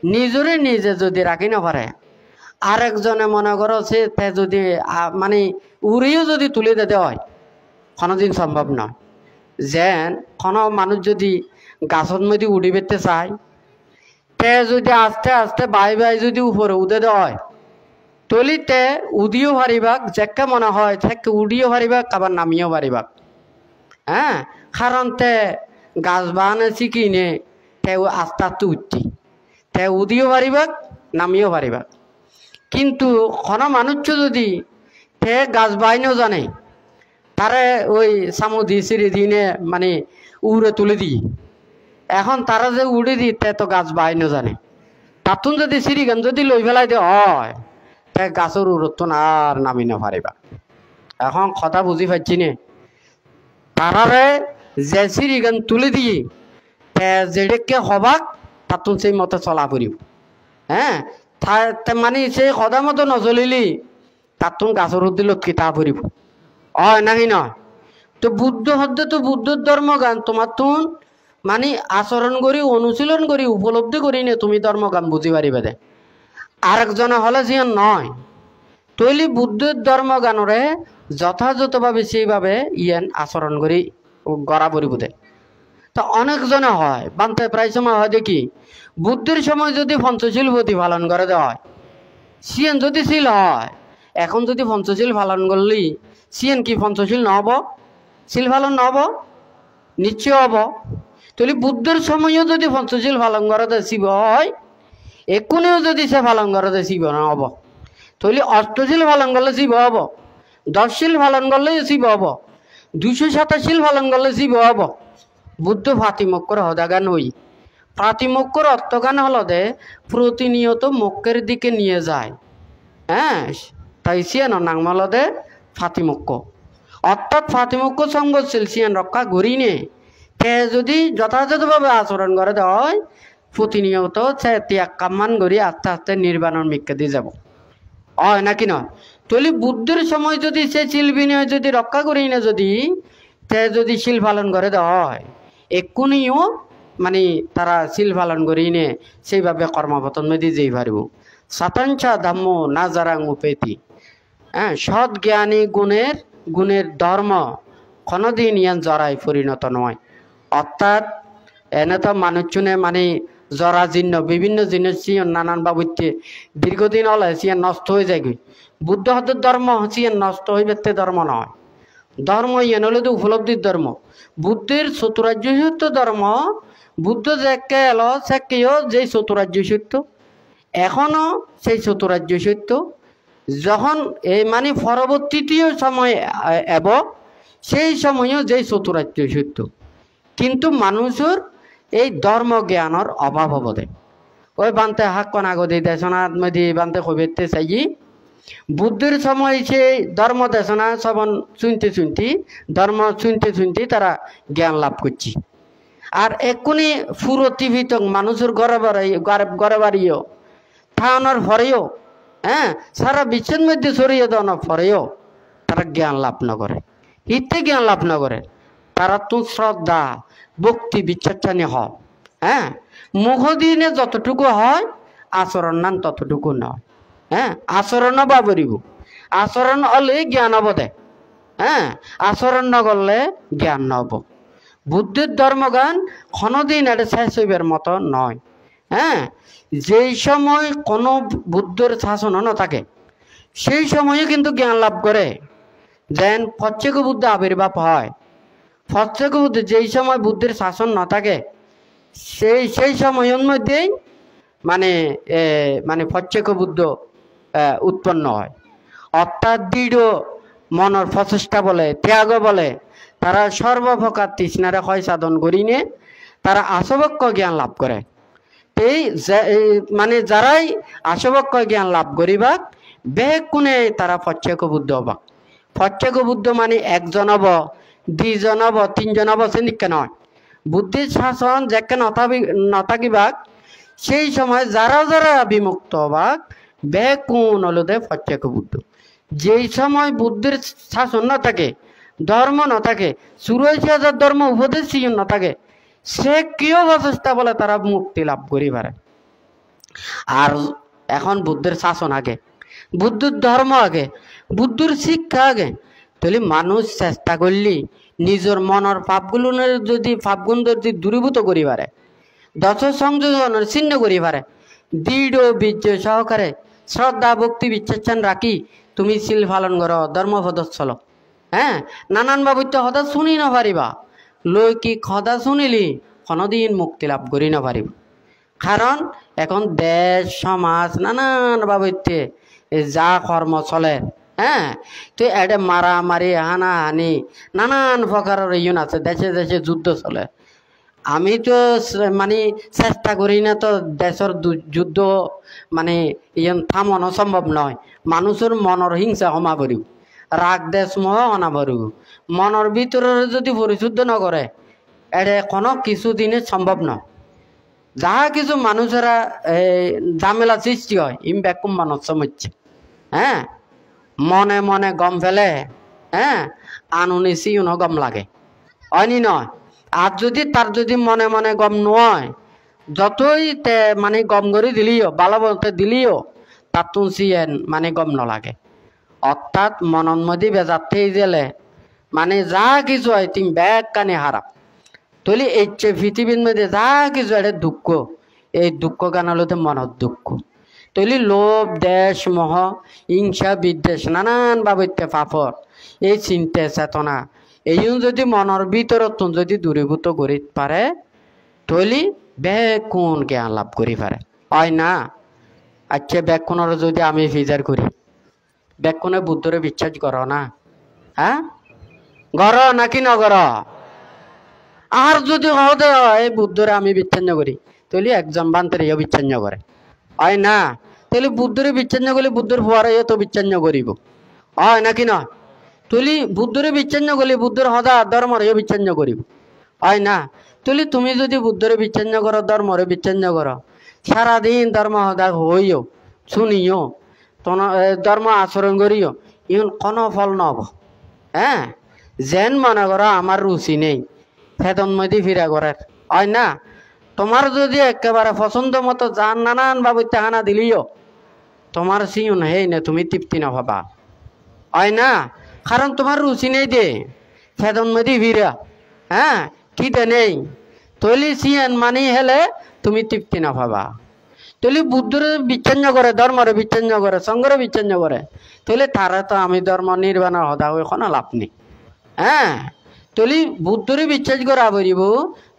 নিজরে নিজে যদি রাখি না পারে আরেকজনে মনে করো সে যদি মানে উড়িও যদি তুলে দিতে হয় কোনোদিন সম্ভব নয়। যেন কোনো মানুষ যদি গাছের মধ্যে উড়ি পেতে চায় তে যদি আস্তে আস্তে বাই যদি উপরে উদে দেয় তলি তে উদিও পারিবাক যেকে মনে হয় থেকে উড়িও পারিবাক আবার নামিও পারিবাক। হ্যাঁ কারণ তে গাছ বাহানে শিখিনে তে আস্তে আস্তে উঠতি তে উদিও পারিবাক নামিও পারিবাক। কিন্তু কোনো মানুষ যদি তে গাছ বাহিনীও জানে তারে ওই সামুদি সিঁড়ি দিনে মানে উড়ে তুলে দিই এখন তারা যে উড়ে দিই তে তো গাছ বাহিনীও জানে তাতুন যদি সিঁড়ি গান যদি লই ফেলাই দিয়ে হয় তে গাছের উড়তন আর নামি না পারিবা। এখন কথা বুঝি পাচ্ছি নে তারারে যে সিঁড়ি গান তুলে দিয়ে তে যেটাকে হবাক তাতুন সেই মতো চলা পড়িব। হ্যাঁ মানে সেই সদা মতো নচলিলি তাতুন গাছের উদ্দিল কিতা পড়িব হয় নাকি নয়। তো বুদ্ধ হদ্দে তো বুদ্ধর ধর্মগান তোমার তুন মানে আচরণ করি অনুশীলন করি উপলব্ধি করি নে তুমি ধর্মগান বুঝি পারিবে দে আরেকজনে হলে জিয়ান নয় তৈলি বুদ্ধের ধর্মগানরে যথাযথভাবে সেইভাবে ইয়েন আচরণ করি গড়া পড়িব দে। তো অনেকজনে হয় বানতে প্রায় সময় হয় দেখি বুদ্ধের সময় যদি পঞ্চশীল প্রতিপালন করে দেওয়া হয় সিয়েন যদি শীল হয় এখন যদি পঞ্চশীল পালন করলি সিয়েন কি পঞ্চশীল নহব শিল পালন নহব নিশ্চয় হব। তাহলে বুদ্ধের সময়ও যদি পঞ্চশীল পালন করে শিব হয় একুনেও যদি সে পালন করে শিব নহব তাহলে অষ্টশীল পালন করলে শিব হব 10 শীল পালন করলে শিব হব 287 পালন করলে শিব হব। বুদ্ধ ফাতিমক্কর হদাগান হই ফাতিমক্কর অর্থগান হল দে প্রতিনিয়ত মক্কের দিকে নিয়ে যায়। হ্যাঁ তাই সিয়ান নাংমাল দে ফাতিমক্ক অর্থাৎ ফাতিমক্ক সংঘর্ষিল সিয়ান রক্ষা করি নে তে যদি যথাযথভাবে আচরণ করে দেওয়া হয় প্রতিনিয়ত সে ত্যাগ কামান করি আস্তে আস্তে নির্বাণের মিক্কে দিয়ে যাব হয় নাকি নয়। তাহলে বুদ্ধের সময় যদি সে শিল বিনয় যদি রক্ষা করি না যদি তে যদি শিল পালন করে দেওয়া হয় এক্ষুনিও মানে তারা সিল পালন করি নে সেইভাবে কর্মপতন মধ্যে যেই পারিব সাতাঞ্চা ধাম্য না জারাং উপেতি হ্যাঁ সৎ জ্ঞানী গুণের ধর্ম কোনোদিন ইয়ান জরায় পরিণত নয় অর্থাৎ এনে তো মানুষজনে মানে জরাজীর্ণ বিভিন্ন জিনিস নানান বাবুতে দীর্ঘদিন হলে সিয়ান নষ্ট হয়ে যায় বুদ্ধ হতের ধর্ম সিয়ান নষ্ট হইবে ধর্ম নয় ধর্ম ইয়ান হলে তো উপলব্ধির ধর্ম বুদ্ধের চতুরাজ্য সত্য ধর্ম বুদ্ধ যে এলো সে কেউ যে চতুরাজ্য সত্য এখনো সেই চতুরাজ্য সত্য যখন এই মানে পরবর্তীতীয় সময় এব সেই সময়ও যে চতুরাজ্য সত্য কিন্তু মানুষের এই ধর্ম জ্ঞানের অভাব হবদে ওই বানতে হাক্কন আগদি দেশনাথ মধ্যে বানতে কবিতে চাই বুদ্ধের সময় সেই ধর্ম দেশনা সবন শুনতে ধর্ম শুনতে তারা জ্ঞান লাভ করছি আর এক্ষুনি ফুরতিভিত মানুষের ঘরে বাড়িও থানার পরেও হ্যাঁ সারা বিশ্বের মধ্যে ছড়িয়ে দেওয়ার পরেও তারা জ্ঞান লাভ না করে হিতে জ্ঞান লাভ না করে তারা তো শ্রদ্ধা ভক্তি বিচ্ছানি হয় হ্যাঁ মুখদিনে যতটুকু হয় আচরণ নান ততটুকু নয় হ্যাঁ আচরণ বাবরিব আচরণ হলে জ্ঞান হব দে হ্যাঁ আচরণ নগরলে জ্ঞান নহব বুদ্ধের ধর্মজ্ঞান কোনোদিন এটা শেষ হইবার মতো নয় হ্যাঁ যেই সময় কোনো বুদ্ধের শাসনও না থাকে সেই সময়ে কিন্তু জ্ঞান লাভ করে যেন প্রত্যেক বুদ্ধ আবির্ভাব হয় প্রত্যেক বুদ্ধ যেই সময় বুদ্ধের শাসন না থাকে সেই সময়ের মধ্যেই মানে প্রত্যেক বুদ্ধ উৎপন্ন হয় অর্থাৎ দৃঢ় মনের প্রচেষ্টা বলে ত্যাগ বলে তারা সর্বপ্রকার তৃষ্ণারে ক্ষয় সাধন করিনে তারা আসবক্য জ্ঞান লাভ করে এই মানে যারাই আসবক্য জ্ঞান লাভ করিবা বেগ কোণে তারা প্রত্যেক বুদ্ধ হবা প্রত্যেক বুদ্ধ মানে একজন হব দুইজন হব তিনজন হব সেদিকে নয় বুদ্ধির শাসন যেকে নথাকিবাক সেই সময় যারা বিমুক্ত হবাক বেগ কোন হলদে প্রত্যেক বুদ্ধ যেই সময় বুদ্ধির শাসন না থাকে ধর্ম না থাকে 84,000 ধর্ম উপদেশ না থাকে সে কেউ প্রচেষ্টা বলে তারা মুক্তি লাভ করি পারে আর এখন বুদ্ধের শাসন আগে বুদ্ধের ধর্ম আগে বুদ্ধের শিক্ষা আগে তাহলে মানুষ চেষ্টা করলি নিজের মনের পাপগুণ যদি দূরীভূত করি পারে দশ সংযোজনের চিহ্ন করি পারে দৃঢ় বীর্য সহকারে শ্রদ্ধা ভক্তি বিশ্বাস রাখি তুমি শিল পালন করো ধর্মপদ চলো হ্যাঁ নানান বাবুত্য হতা শুনি না পারিবা লৌকিক হতা শুনিলি কোনোদিন মুক্তি লাভ করি না পারিব কারণ এখন দেশ সমাজ নানান বাবুত্বে যা কর্ম চলে হ্যাঁ তো এটা মারামারি হানাহানি নানান প্রকারের ইউন আছে দেশে দেশে যুদ্ধ চলে আমি তো মানে চেষ্টা করি না তো দেশের যুদ্ধ মানে ইয়ান থামানো সম্ভব নয় মানুষের মনের হিংসা ক্ষমা করিব রাগ দেশ মোহ অনা করিব মনের ভিতরে যদি পরিশুদ্ধ নকরে এটা কোনো কিছু দিনে সম্ভব নয় যাহা কিছু মানুষেরা ঝামেলা সৃষ্টি হয় ইম্প্যাক্ট মানুষ সমস্যা হ্যাঁ মনে মনে গম ফেলে হ্যাঁ আনুনি সিউনো গম লাগে হয়নি নয় আর তার যদি মনে মনে গম নয় যতই মানে গম করে দিলিও ভালো বলতে দিলিও তার তো সিয়েন মানে গম নলাগে অর্থাৎ মনের মধ্যে বেজাতেই গেলে মানে যা কিছু হয় তুমি ব্যাগ কানে হারাপ তলি এই পৃথিবীর মধ্যে যা কিছু এটা দুঃখ এই দুঃখ গান হলো মনের দুঃখ তলি লোভ দেশ মোহ হিংসা বিদ্বেষ নানান বাবত্যে পাপর এই চিন্তা চেতনা এই যদি মনের ভিতরত যদি দূরীভূত করি পারে তলি বেগুন জ্ঞান লাভ করি পারে হয় না আচ্ছা বেগুনের যদি আমি ফিজার করি বেগুনে বুদ্ধরে বিশ্বাস করো না হ্যাঁ গর নাকি নগর আর যদি হতে হয় বুদ্ধরে আমি বিচ্ছিন্ন করি তাহলে একজন বান্তরে বিচ্ছিন্ন করে হয় না তাহলে বুদ্ধরে বিচ্ছিন্ন করলে বুদ্ধর ফুয়ারে তো বিচ্ছিন্ন করিব হয় নাকি নয় তুলি বুদ্ধরে বিচ্ছিন্ন করলে বুদ্ধর হদা ধর্মরে বিচ্ছিন্ন করিব হয় না তুলি তুমি যদি বুদ্ধরে বিচ্ছিন্ন করো ধর্মরে বিচ্ছিন্ন করো সারাদিন ধর্ম হদা হইও শুনিও ধর্ম আচরণ করিও ইউন কোনো ফল নব হ্যাঁ যেন মনে করো আমার রুচি নেই ফেতন মধ্যে ফিরা করার হয় না তোমার যদি একেবারে পছন্দ মতো যান নানান বাবুতে হানা দিলিও তোমার সিউন হেই না তুমি তৃপ্তি না ভাবা হয় না, কারণ তোমার রুচি নেই দে ফেদন মধ্যে ভিড়া, হ্যাঁ খিদে নেই, তৈলি সিয়ান মানি হেলে তুমি তৃপ্তি না ভাবা। তৈলি বুদ্ধরে বিচ্ছিন্ন করে, ধর্মরে বিচ্ছিন্ন করে, সঙ্গরে বিচ্ছিন্ন করে, তৈলে তারা তো আমি ধর্ম নির্বাণের হদা হয়ে কোনো লাভ নেই। হ্যাঁ তৈলি বুদ্ধরে বিশ্বাস করা পড়িব,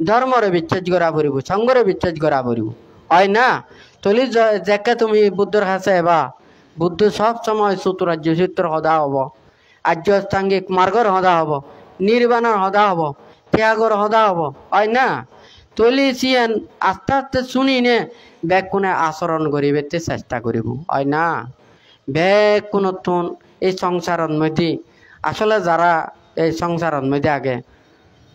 ধর্মরে বিশ্বাস করা পড়িব, সঙ্গরে বিশ্বাস করা পড়িব, হয় না। তৈলি যাকে তুমি বুদ্ধর কাছে এবা, বুদ্ধ সব সময় চতুরাজ্য চিত্র হদা হব, আর্য অষ্টাঙ্গিক মার্গর হদা হব, নির্বাণের হদা হব, ত্যাগর হদা হব, হয় না। তৈলি সিয়েন আস্তে আস্তে শুনি নে ব্যাগ কোনে আচরণ করিবে চেষ্টা করিব, হয় না। ব্যাগ কোনতুন এই সংসারের মধ্যে আসলে যারা এই সংসারের মধ্যে আগে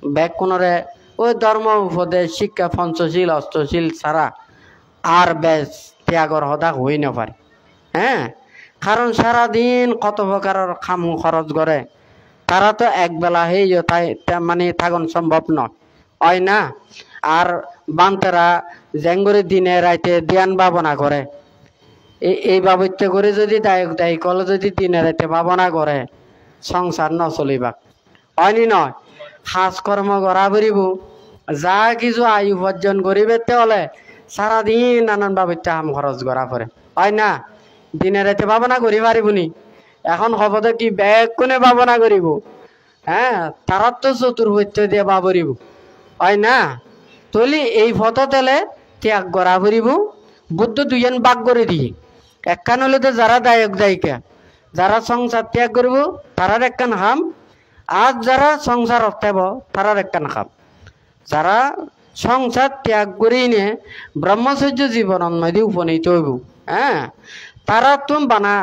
ব্যাগ কোনরে ওই ধর্ম উপদেশ শিক্ষা পঞ্চশীল অষ্টশীল ছাড়া আর বেশ ত্যাগর হদা হই না পারে। হ্যাঁ কারণ সারাদিন কত প্রকারের খাম খরচ করে, তারা তো একবেলা হেই মানে থাকুন সম্ভব নয়, হয় না। আর বান্তেরা জেঙ্গুরি দিনে রাইতে ধ্যান ভাবনা করে, এই বাবত্য করে যদি দায়ক দায়ী কলে যদি দিনে রাইতে ভাবনা করে সংসার ন চলিবা, হয়নি নয়। সাজ কর্ম করা পড়িব, যা কিছু আয়ু উপার্জন করিবে হলে সারাদিন নানান বাবত্য হাম খরচ করা পড়ে, হয় না। দিনে রাতে ভাবনা করি পারিবনি, এখন খবর কি ব্যাগ কোনে ভাবনা করিব, হ্যাঁ তারা তো চতুর্ভুজ দিয়ে বাবরিব, হয় না। তলি এই ফত তেলে ত্যাগ করা পড়িব। বুদ্ধ দুইজন বাক করে দিয়ে একখান হলে তো যারা দায়ক দায়িকা, যারা সংসার ত্যাগ করব তারার একখান খাম, আর যারা সংসার অর্থাব তারার একখান খাম। যারা সংসার ত্যাগ করি নে ব্রহ্মচর্য জীবনের মধ্যে উপনীত হইব, হ্যাঁ তারা তুমি বানা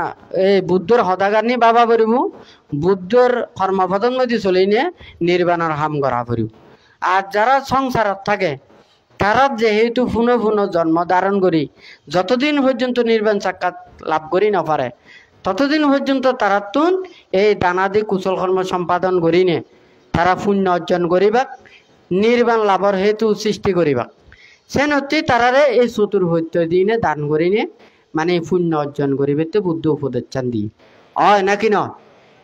এই বুদ্ধর হদাগানি বাবা পড়িব, বুদ্ধর কর্মপথন মধ্যে চলি নে নির্বাণের হাম করা পড়িব। আর যারা সংসারত থাকে তারা যেহেতু পুনঃ পুনঃ জন্ম ধারণ করি যতদিন পর্যন্ত নির্বাণ সাক্ষাৎ লাভ করি না পারে ততদিন পর্যন্ত তারা তুন এই দানাদি কুশল কর্ম সম্পাদন করি নে তারা পুণ্য অর্জন করিবা, নির্বাণ লাভর হেতু সৃষ্টি করিবা। সেন হচ্ছে তারারে এই চতুর্ভুজ দিনে দান করি নে মানে পুণ্য অর্জন করিবে তো বুদ্ধ উপদেশ চান দি, হয় নাকি নয়।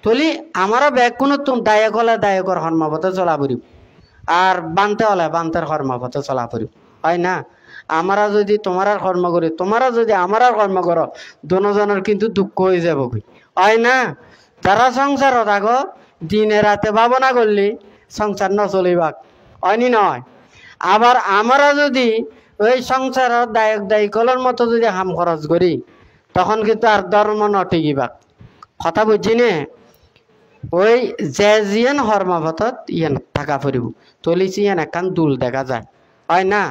তলি আমারও ব্যাগ কোনো দায়ক হলে দায়কর কর্মপথে চলা পড়িব, আর বানতে হলে বান্তের কর্মপথে চলা পড়িব, হয় না। আমরা যদি তোমার কর্ম করি, তোমরা যদি আমার কর্ম করো, দুজনের কিন্তু দুঃখ হয়ে যাব, হয় না। যারা সংসারত আগ দিনে রাতে ভাবনা করলি সংসার ন চলিবাক, হয়নি নয়। আবার আমরা যদি ওই সংসারের দায়ক দায়িকলের মতো যদি হাম খরচ করি তখন কিন্তু আর ধর্ম নটিকিবাক, কথা বুঝছি নে। ওই যে জিয়ান হর্মপথত ইয়ান থাকা পড়িব। তলিছি ইয়ান একখান দুল দেখা যায়, হয় না।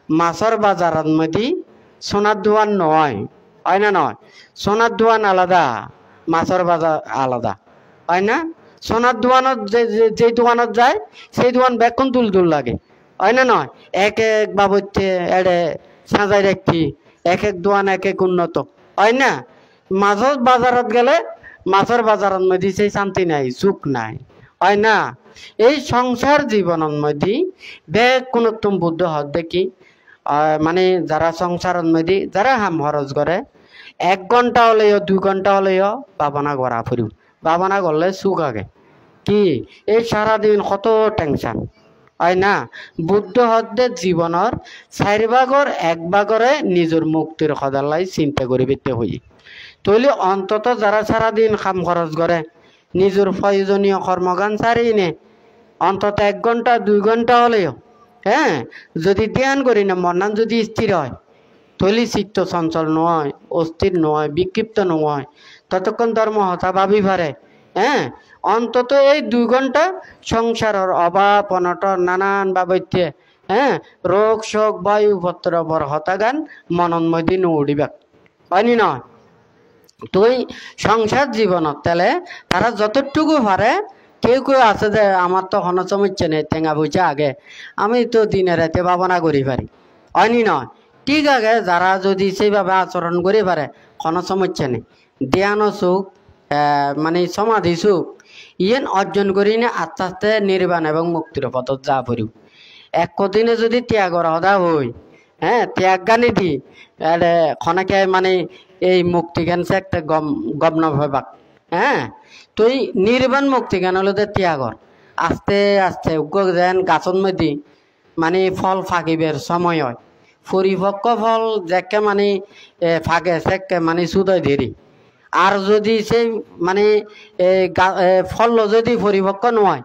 মাছের বাজারের মধ্যে সোনার দোয়ান নয়, হয় না নয়। সোনার দোয়ান আলাদা, মাছের বাজার আলাদা, হয় না। সোনার দোয়ানত যে দোকানত যায় সেই দোকান বেক্ষণ দুল দুল লাগে, হয় না নয়। এক এক বাবুতে এড়ে সাজাই রাখি, এক এক দোকান এক এক উন্নত, হয় না। মাছের বাজারত গেলে মাছের বাজারের মধ্যে সেই শান্তি নাই, সুখ নাই, হয় না। এই সংসার জীবনের মধ্যে বেগ কোন তুম বুদ্ধ হত দেখি মানে যারা সংসারের মধ্যে যারা হাম খরচ করে 1 ঘন্টা হলেও 2 ঘন্টা হলেও ভাবনা করা ফুরিব। ভাবনা করলে সুখ আগে কি এই সারাদিন কত টেনশন, হয় না। বুদ্ধ হদ্দের জীবনের 4 ভাগর 1 ভাগরে নিজের মুক্তির সদালাই চিন্তা করি বেতে হই। তৈলে অন্তত যারা সারাদিন কাম খরচ করে নিজের প্রয়োজনীয় কর্মগান সারি নে অন্তত 1 ঘন্টা 2 ঘন্টা হলেও, হ্যাঁ যদি ধ্যান করি না মন যদি স্থির হয় তৈলি চিত্ত চঞ্চল নয়, অস্থির নয়, বিক্ষিপ্ত নয়, ততক্ষণ ধর্ম হতা ভাবি পারে। হ্যাঁ অন্তত এই 2 ঘন্টা সংসারের অভাব অনটন নানান বাবত্যে, হ্যাঁ রোগ শোক বায়ু পত্র বর হতাগান মনন মধ্যে নৌড়িবা, হয়নি নয়। তুই সংসার জীবনত তেলে তারা যতটুকু পারে, কেউ কেউ আছে যে আমার তো হন সমস্যা নেই টেঙা বুঝা আগে আমি তো দিনে রাতে ভাবনা করি পারি, হয়নি নয়। ঠিক আছে যারা যদি সেইভাবে আচরণ করে পারে কোনো সমস্যা নেই। ধ্যান সুখ মানে সমাধি সুখ ইয়েন অর্জন করি না আস্তে আস্তে নির্বাণ এবং মুক্তির পথত যা পড়িব। একদিনে যদি ত্যাগর হদা হই, হ্যাঁ ত্যাগ গানি দি খনাকে মানে এই মুক্তি জ্ঞান সে একটা গম ভাবাক, হ্যাঁ তো এই নির্বাণ মুক্তি জ্ঞান হলো ত্যাগর। আস্তে আস্তে যেন গাছন মধ্যে মানে ফল ফাঁকিবের সময় হয়, পরিপক্ক ফল যাকে মানে ফাঁকে সেকে মানে সুদয় ধরি। আর যদি সেই মানে ফল যদি পরিপক্ক নয়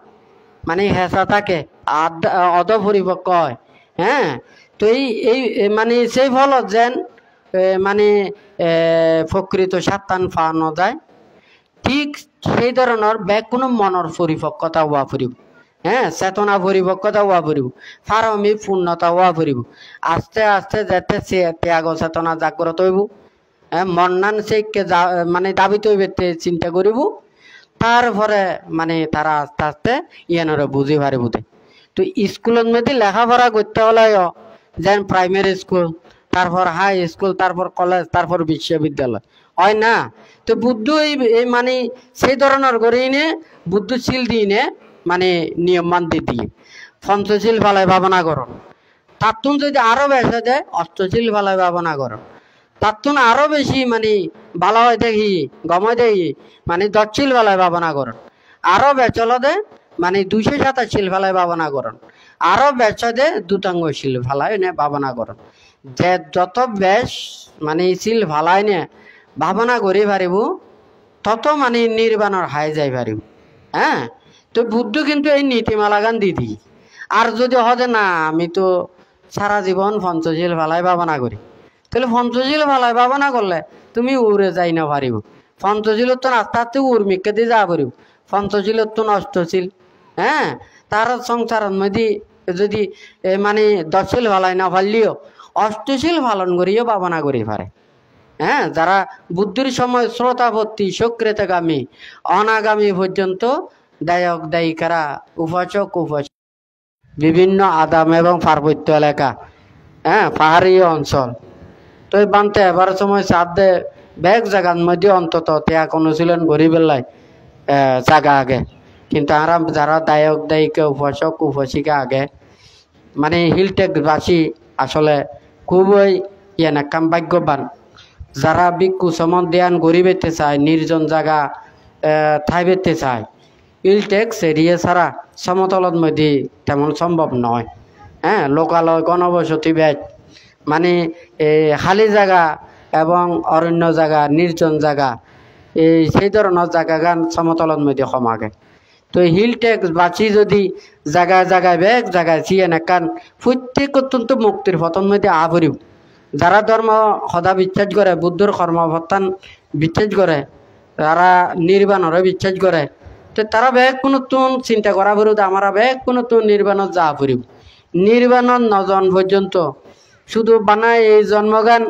মানে হেঁচা থাকে অধ পরিপক্ক হয়, হ্যাঁ তো এই মানে সেই ফলত যেন মানে প্রকৃত সাত্তান পাওয়া যায়। ঠিক সেই ধরনের কোনো মনের পরিপক্কতা হওয়া ফুরিব, হ্যাঁ চেতনা পরিপক্কতা হওয়া ফুরিব, ফারমিক পূর্ণতা হওয়া ফুরিব। আস্তে আস্তে যাতে ত্যাগ চেতনা জাগ্রত হইব, মন্নান সেইকে মানে দাবি তৈবে চিন্তা করিব, তারপরে মানে তারা আস্তে আস্তে ইয়ানরে বুঝি পারিব। তো স্কুলের মধ্যে লেখাপড়া করতে হলে যেন প্রাইমারি স্কুল, তারপর হাই স্কুল, তারপর কলেজ, তারপর বিশ্ববিদ্যালয় হয় না। তো বুদ্ধ এই মানে সেই ধরনের করে নে বুদ্ধ শিল দিয়ে নে মানে নিয়ম মানতে দিয়ে পঞ্চশীল ভালায় ভাবনা করো, তার যদি আরো বেসা দেয় অষ্টশীল ভালায় ভাবনা করো, তার আরো বেশি মানে ভালো হয় দেখি গময় দেখি মানে দশশীল ভালায় ভাবনা করো, আরো বেচল দে মানে 227 ভালায় ভাবনা করন, আরো বেচ দে দুতাঙ্গশীল ভালায় নে ভাবনা করন। যে যত বেশ মানে শিল ভালায় নে ভাবনা করি পারিব তত মানে নির্বাণর হাই যাই পারিব, হ্যাঁ তো বুদ্ধ কিন্তু এই নীতিমালা গান দিদি। আর যদি হদে না আমি তো সারা জীবন পঞ্চশীল ভালায় ভাবনা করি, তাহলে পঞ্চশীল ভালায় ভাবনা করলে তুমি উড়ে যাই না পারিব, পঞ্চশীলত তো আস্তে আস্তে উর্মিকে দিয়ে যা পারিব, পঞ্চশীলত তো নষ্টশীল, হ্যাঁ তার সংসারের মধ্যে যদি মানে দশশীল ভালায় না পারলিও অষ্টশীল পালন করিও ভাবনা করি পারে, হ্যাঁ যারা বুদ্ধির সময় শ্রোতাবর্তী সক্রেতগামী অনাগামী পর্যন্ত দায়ক দায়িকারা উপাসক উপাসক বিভিন্ন আদাম এবং পার্বত্য এলাকা, হ্যাঁ পাহাড়ি অঞ্চল তো বানতে এবার সময় সাধ্যে ব্যাগ জায়গার মধ্যে অন্তত ত্যাগ অনুশীলন গরিব বেলায় জায়গা আগে। কিন্তু আর যারা দায়ক দায়িকা উপাসক উপাসিকা আগে মানে হিলটেকবাসী আসলে খুবই কাম ভাগ্যবান, যারা ভিক্ষু সমন ধ্যান গড়ি বেতে চায়, নির্জন জায়গা ঠাই বেতে চায়, হিলটেক্স এরিয়া ছাড়া সমতলত মধ্যে তেমন সম্ভব নয়, হ্যাঁ লোকালয় গণবসতি বেদ মানে খালি জায়গা এবং অরণ্য জায়গা নির্জন জায়গা সেই ধরনের জায়গা গান সমতলত মধ্যে কমাগে। তো হিলটেক্স বাঁচি যদি জায়গায় জায়গায় বেগ জায়গায় চিয়ে নাকান প্রত্যেক অত্যন্ত মুক্তির পতন মধ্যে আভরিব। যারা ধর্ম সদা বিশ্বাস করে, বুদ্ধর কর্মবর্তান বিশ্বাস করে, তারা নির্বাণরে বিশ্বাস করে, তো তারা বেগ কোনো তুন চিন্তা করা পড়ব আমরা বেগ কোনো তুন নির্বাণত যা পড়ব। নির্বাণত নজন পর্যন্ত শুধু বানায় এই জন্মগান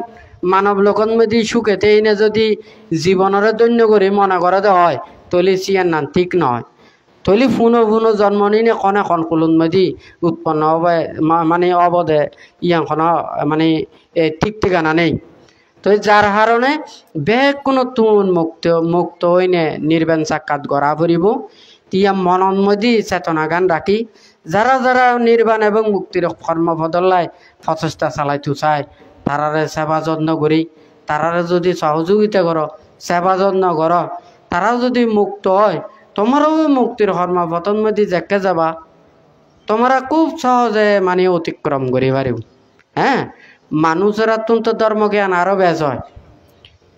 মানব লোকন মধ্যে সুখেতে এনে যদি জীবনরে দৈন্য করে মনে করে হয় তলি চিয়ান নান ঠিক নয়, তলি ফুনো ফুনো জন্ম নিনে কনে কনকুলন মধ্যে উৎপন্ন হবে মানে অবদে ইয়াখন মানে ঠিক ঠিকানা নেই। তো যার কারণে বেগ কোনো তুন মুক্ত হইনে নির্বাণ সাক্ষাৎ গড়া পড়িব। তিয়া মনের মধ্যে চেতনা গান রাখি যারা যারা নির্বাণ এবং মুক্তির কর্মবদলায় প্রচেষ্টা চালাইতে চায় তারারে সেবা যত্ন করি, তারারে যদি সহযোগিতা করো সেবা যত্ন করো, তারাও যদি মুক্ত হয় তোমারও মুক্তির কর্মপথন মধ্যে যেকে যাবা তোমরা খুব সহজে মানে অতিক্রম করি পারিব। হ্যাঁ মানুষের অত্যন্ত ধর্মজ্ঞান আরো বেশ হয়।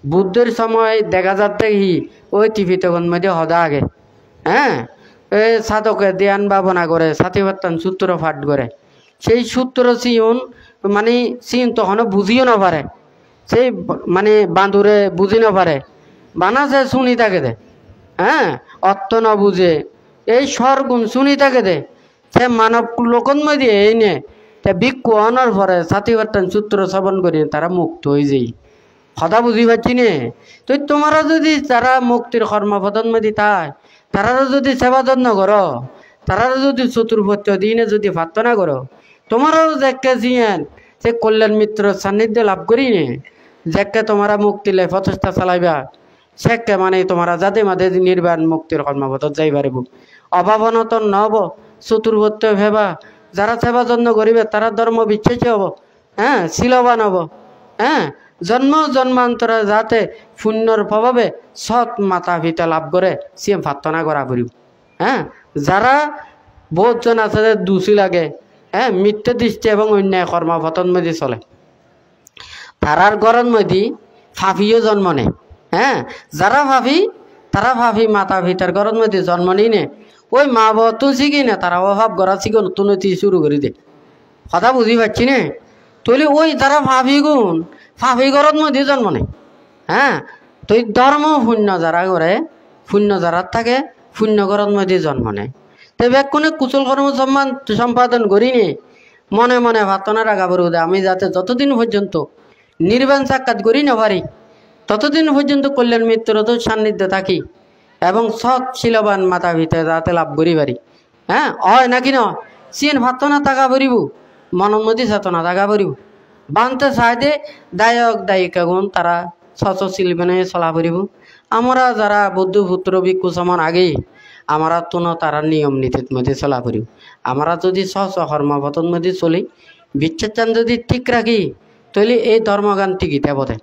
বুদ্ধের সময় দেখা যাচ্ছে হি ওই টিভিতগণ মধ্যে হদা আগে, হ্যাঁ এই সাধকে ধ্যান ভাবনা করে সাথীবর্তন সূত্র পাঠ করে, সেই সূত্র সিয়ন মানে সিন তখনও বুঝিও না পারে, সেই মানে বাঁধুরে বুঝি না পারে, বানাছে শুনি থাকে দে, হ্যাঁ অর্থ না বুঝে এই স্বরগুণ শুনি থাকে দে, সে মানব লোকন মধ্যে এই নে ভিক্ষু অনার পরে সাথীবর্তন সূত্র শ্রবণ করি তারা মুক্ত হয়ে যাই। কথা বুঝি পাচ্ছি নে? তো তোমরা যদি তারা মুক্তির কর্মপথন মধ্যে তাই তারারও যদি সেবা যত্ন করো, তারারও যদি চতুর্ভত্য দিনে যদি প্রার্থনা করো, তোমারও যাকে জিয়ান সে কল্যাণ মিত্র সান্নিধ্য লাভ করি নে, যাকে তোমরা মুক্তি লাই প্রচেষ্টা চালাইবা সেকে মানে তোমরা যাতে মাঝে নির্বাণ মুক্তির কর্মপথ যাই পারিব। অভাবনত নব চতুর্ভত্য ভেবা যারা সেবা যত্ন করিবে তারা ধর্ম বিশ্বাসী হব, হ্যাঁ, শিলবান হব, হ্যাঁ, জন্ম জন্মান্তরে যাতে পুণ্যর প্রভাবে সৎ মাতা পিতা লাভ করে সে প্রার্থনা করা করিব। হ্যাঁ, যারা বহুতজন আছে যে দোষী লাগে, হ্যাঁ, মিথ্যে দৃষ্টি এবং অন্যায় কর্মপতন মধ্যে চলে, তারার ঘরের মধ্যে ফাফিও জন্ম নেয়। হ্যাঁ, যারা ফাফি তারা ফাফি মাতা পিতার ঘরের মধ্যে জন্ম নিয়ে নে, ওই মা বাবা তো শিখি না, তারা অভাব গড়া শিখে নতুন শুরু করে দে। কথা বুঝি পাচ্ছি না? তাহলে ওই তারা ফাফি গুণ ফাফি ঘরের মধ্যে জন্ম নেয়। হ্যাঁ, তো এই ধর্ম শূন্য যারা করে, শূন্য যারা থাকে শূন্য ঘরের মধ্যে জন্ম নেয়। তো ব্যাকুণে কুশল কর্ম সম্পাদন করি নে, মনে মনে প্রার্থনা রাখা পড়ব আমি যাতে যতদিন পর্যন্ত নির্বাণ সাক্ষাৎ করি না পারি ততদিন পর্যন্ত কল্যাণ মৃত্যুর তো সান্নিধ্যে থাকি এবং সৎ শিলবান মাতা পিতা যাতে লাভ করি পারি। হ্যাঁ, হয় নাকি না? সিন প্রার্থনা থাকা পড়িব, মনের মধ্যে চেতনা থাকা পড়িব। বানতে চাইদে দায়ক দায়িকা গুণ তারা সশশিল্পনে চলা পড়িব। আমরা যারা বৌদ্ধ পুত্র ভিক্ষু সমান আগেই আমরা তো তারা নিয়ম নীতির মধ্যে চলা পড়িব। আমরা যদি কর্মপথন মধ্যে চলি, বিচার যদি ঠিক রাখি, তাহলে এই ধর্মগান টিকিতে বোধে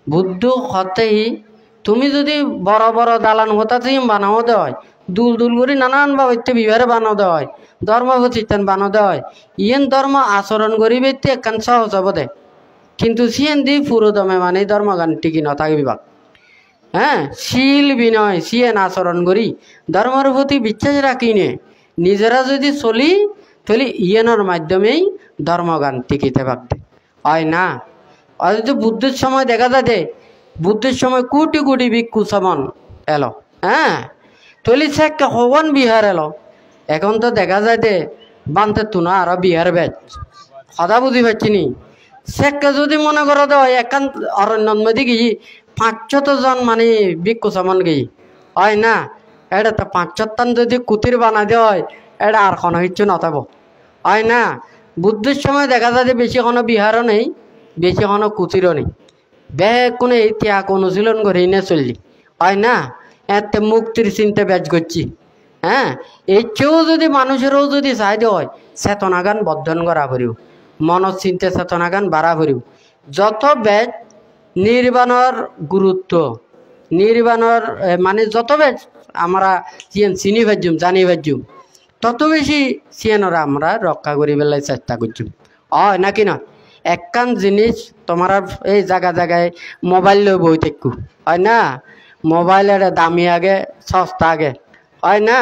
বুদ্ধ হতেই তুমি যদি বড় বড় দালান হতাতে বানাও দেওয়া হয়, দুল দুল করে নানানভাবে বিবাহে বানাও দেওয়া হয়, ধর্ম প্রতিষ্ঠান বানাও দেওয়া হয়, ইয়েন ধর্ম আচরণ করি ব্যক্তি একখান সহজ বোধে, কিন্তু সিয়েন দি পুরো দমে মানে ধর্মগান টিকি নথাকে বিভাগ। হ্যাঁ, শীল বিনয় সিয়েন আচরণ করি ধর্মের প্রতি বিশ্বাস রাখি নে নিজেরা যদি চলি, তাহলে ইয়েনের মাধ্যমেই ধর্মগান টিকিতে পারতে হয় না। অথচ বুদ্ধের সময় দেখা যায় যে বুদ্ধের সময় কোটি কোটি ভিক্ষু সমান এলো। হ্যাঁ, তাহলে সে হবান বিহার এলো, এখন তো দেখা যায় যে বানতে তুনা আরো বিহার বেচ। কথা বুঝি পাচ্ছি নি? সেকে যদি মনে করো তো একান অরণ্যর মধ্যে গিয়ে 500 জন মানে ভিক্ষু সমান গিয়ে হয় না, এটা তো 500 যদি কুতির বানা দেওয়া হয়, এটা আর কোনো কিছু নথাব হয় না। বুদ্ধের সময় দেখা যায় যে বেশি কোনো বিহারও নেই, বেশি কোনো কুতিরও নেই, বেশ কোনো ত্যাগ অনুশীলন করে নে চললি হয় না, এতে মুক্তির চিন্তা ব্যাজ করছি। হ্যাঁ, এই চেয়েও যদি মানুষেরও যদি চাহিদা হয় চেতনাগান বর্ধন করা পড়িব, মনের চিন্তা চেতনাগান বাড়া পড়িব। যত বেজ নির্বাণর গুরুত্ব, নির্বাণর মানে যত বেজ আমরা চিনি পারছুম জানি পারছুম, তত বেশি সিয়ানরা আমরা রক্ষা করি বেলায় চেষ্টা করছুম। হয় নাকি না? একখান জিনিস তোমার এই জায়গা জায়গায় মোবাইল লই বই থাকু হয় না, মোবাইলের দামি আগে সস্তা আগে হয় না,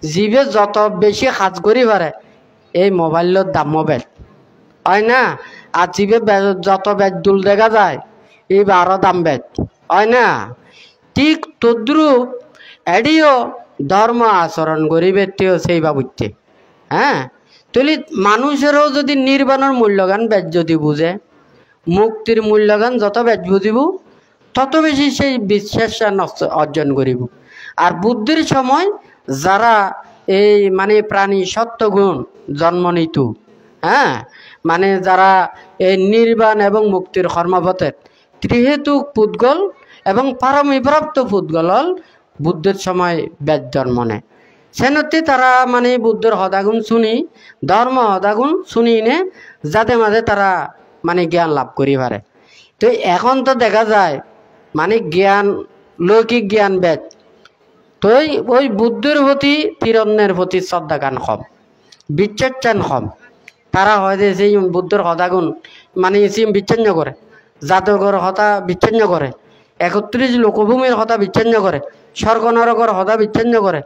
জিবে যত বেশি সাজ করি পারে এই মোবাইলের দামও বেশ হয় না, আর জিবে যত বেশ দুল দেখা যায় এই আরও দাম বেশ হয় না। ঠিক তদ্রুপ এডিও ধর্ম আচরণ করি ব্যক্তিও সেই বাবুচ্ছে। হ্যাঁ, তাহলে মানুষেরও যদি নির্বাণের মূল্যগান বেশ যদি বুঝে, মুক্তির মূল্যগান যত বেশ বুঝিব তত বেশি সেই বিশ্বাস অর্জন করিব। আর বুদ্ধির সময় যারা এই মানে প্রাণী সত্যগুণ জন্ম নিত, হ্যাঁ, মানে যারা এই নির্বাণ এবং মুক্তির কর্মপথের ত্রিহেতুক পুদ্গল এবং পারমিপ্রাপ্ত পুদ্গল বুদ্ধের সময় বেদ জন্ম নেয়। সেনতে তারা মানে বুদ্ধের হদাগুণ শুনি, ধর্ম হদাগুণ শুনি নে যাতে মাঝে তারা মানে জ্ঞান লাভ করি পারে। তো এখন তো দেখা যায় মানে জ্ঞান লৌকিক জ্ঞান বেদ, তো ওই বুদ্ধের প্রতি তিরন্যের প্রতি শ্রদ্ধা গান কম, বিচ্ছেদ কম। তারা হয় যে সেই বুদ্ধের হদাগুণ মানে সিম বিচ্ছিন্ন করে, জাদুঘর হতা বিচ্ছিন্ন করে, 31 লোকভূমির হতা বিচ্ছিন্ন করে, স্বর্গ নরকর হতা বিচ্ছিন্ন করে,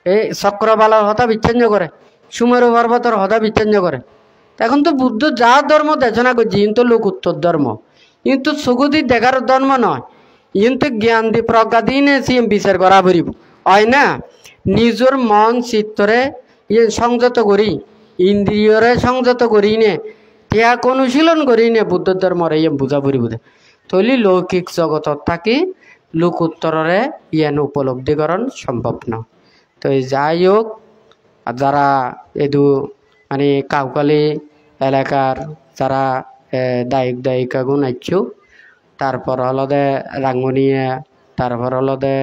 এই চক্রবালার হতা বিচ্ছিন্ন করে, সুমেরু পর্বতের হতা বিচ্ছিন্ন করে। এখন তো বুদ্ধ যা ধর্ম দেশনা করছে কিন্তু লোক উত্তর ধর্ম, কিন্তু সুগতি দেখার ধর্ম নয়, কিন্তু জ্ঞান দি প্রজ্ঞা দিনে সিম বিচার করা পড়িব হয় না। নিজের মন চিত্তরে সংযত করি, ইন্দ্রিয়রে সংযত করি নে ত্যাগ অনুশীলন করি নে বুদ্ধ ধর্মরে বুঝা পড়িব। তৈলি লৌকিক জগতত থাকি লোক উত্তররে ইয়ান উপলব্ধিকরণ সম্ভব না। তো যাই হোক, যারা এদু মানে কাউকালি এলাকার যারা দায়িক দায়িকা গুণ আইছু, তারপর হলদে রাঙ্গনিয়া তারপর হলদে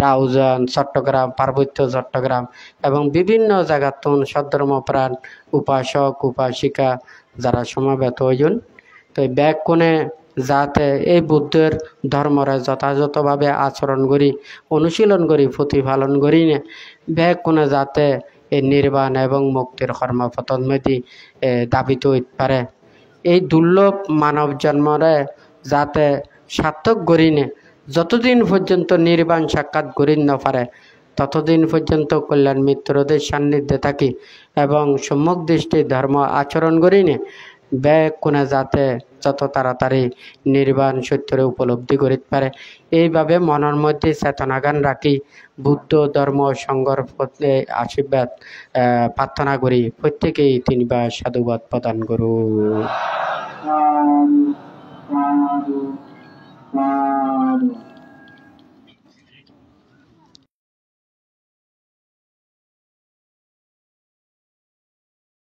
রাউজান চট্টগ্রাম পার্বত্য চট্টগ্রাম এবং বিভিন্ন জায়গাত সদ্ধর্মপ্রাণ উপাসক উপাসিকা যারা সমাবেত হইজন। তো ব্যাগ কোণে যাতে এই বুদ্ধের ধর্মরে যথাযথভাবে আচরণ করি অনুশীলন করি প্রতিপালন করি নে ব্যাগ কোণে যাতে এই নির্বাণ এবং মুক্তির কর্মপথমধ্যে দাবিত হইতে পারে। এই দুর্লভ মানব জন্মরে যাতে সার্থক করি নে যতদিন পর্যন্ত নির্বাণ সাক্ষাৎ করি না পারে ততদিন পর্যন্ত কল্যাণ মিত্রদের সান্নিধ্যে থাকি এবং সম্যক দৃষ্টি ধর্ম আচরণ করি নে ব্যাগ কোণে যাতে যত তাড়াতাড়ি নির্বাণ সত্যরে উপলব্ধি করিতে পারে এইভাবে মনের মধ্যে চেতনাগান রাখি বুদ্ধ ধর্ম সংঘর আশীর্বাদ প্রার্থনা করি প্রত্যেকেই তিনবার সাধুবাদ প্রদান করুন।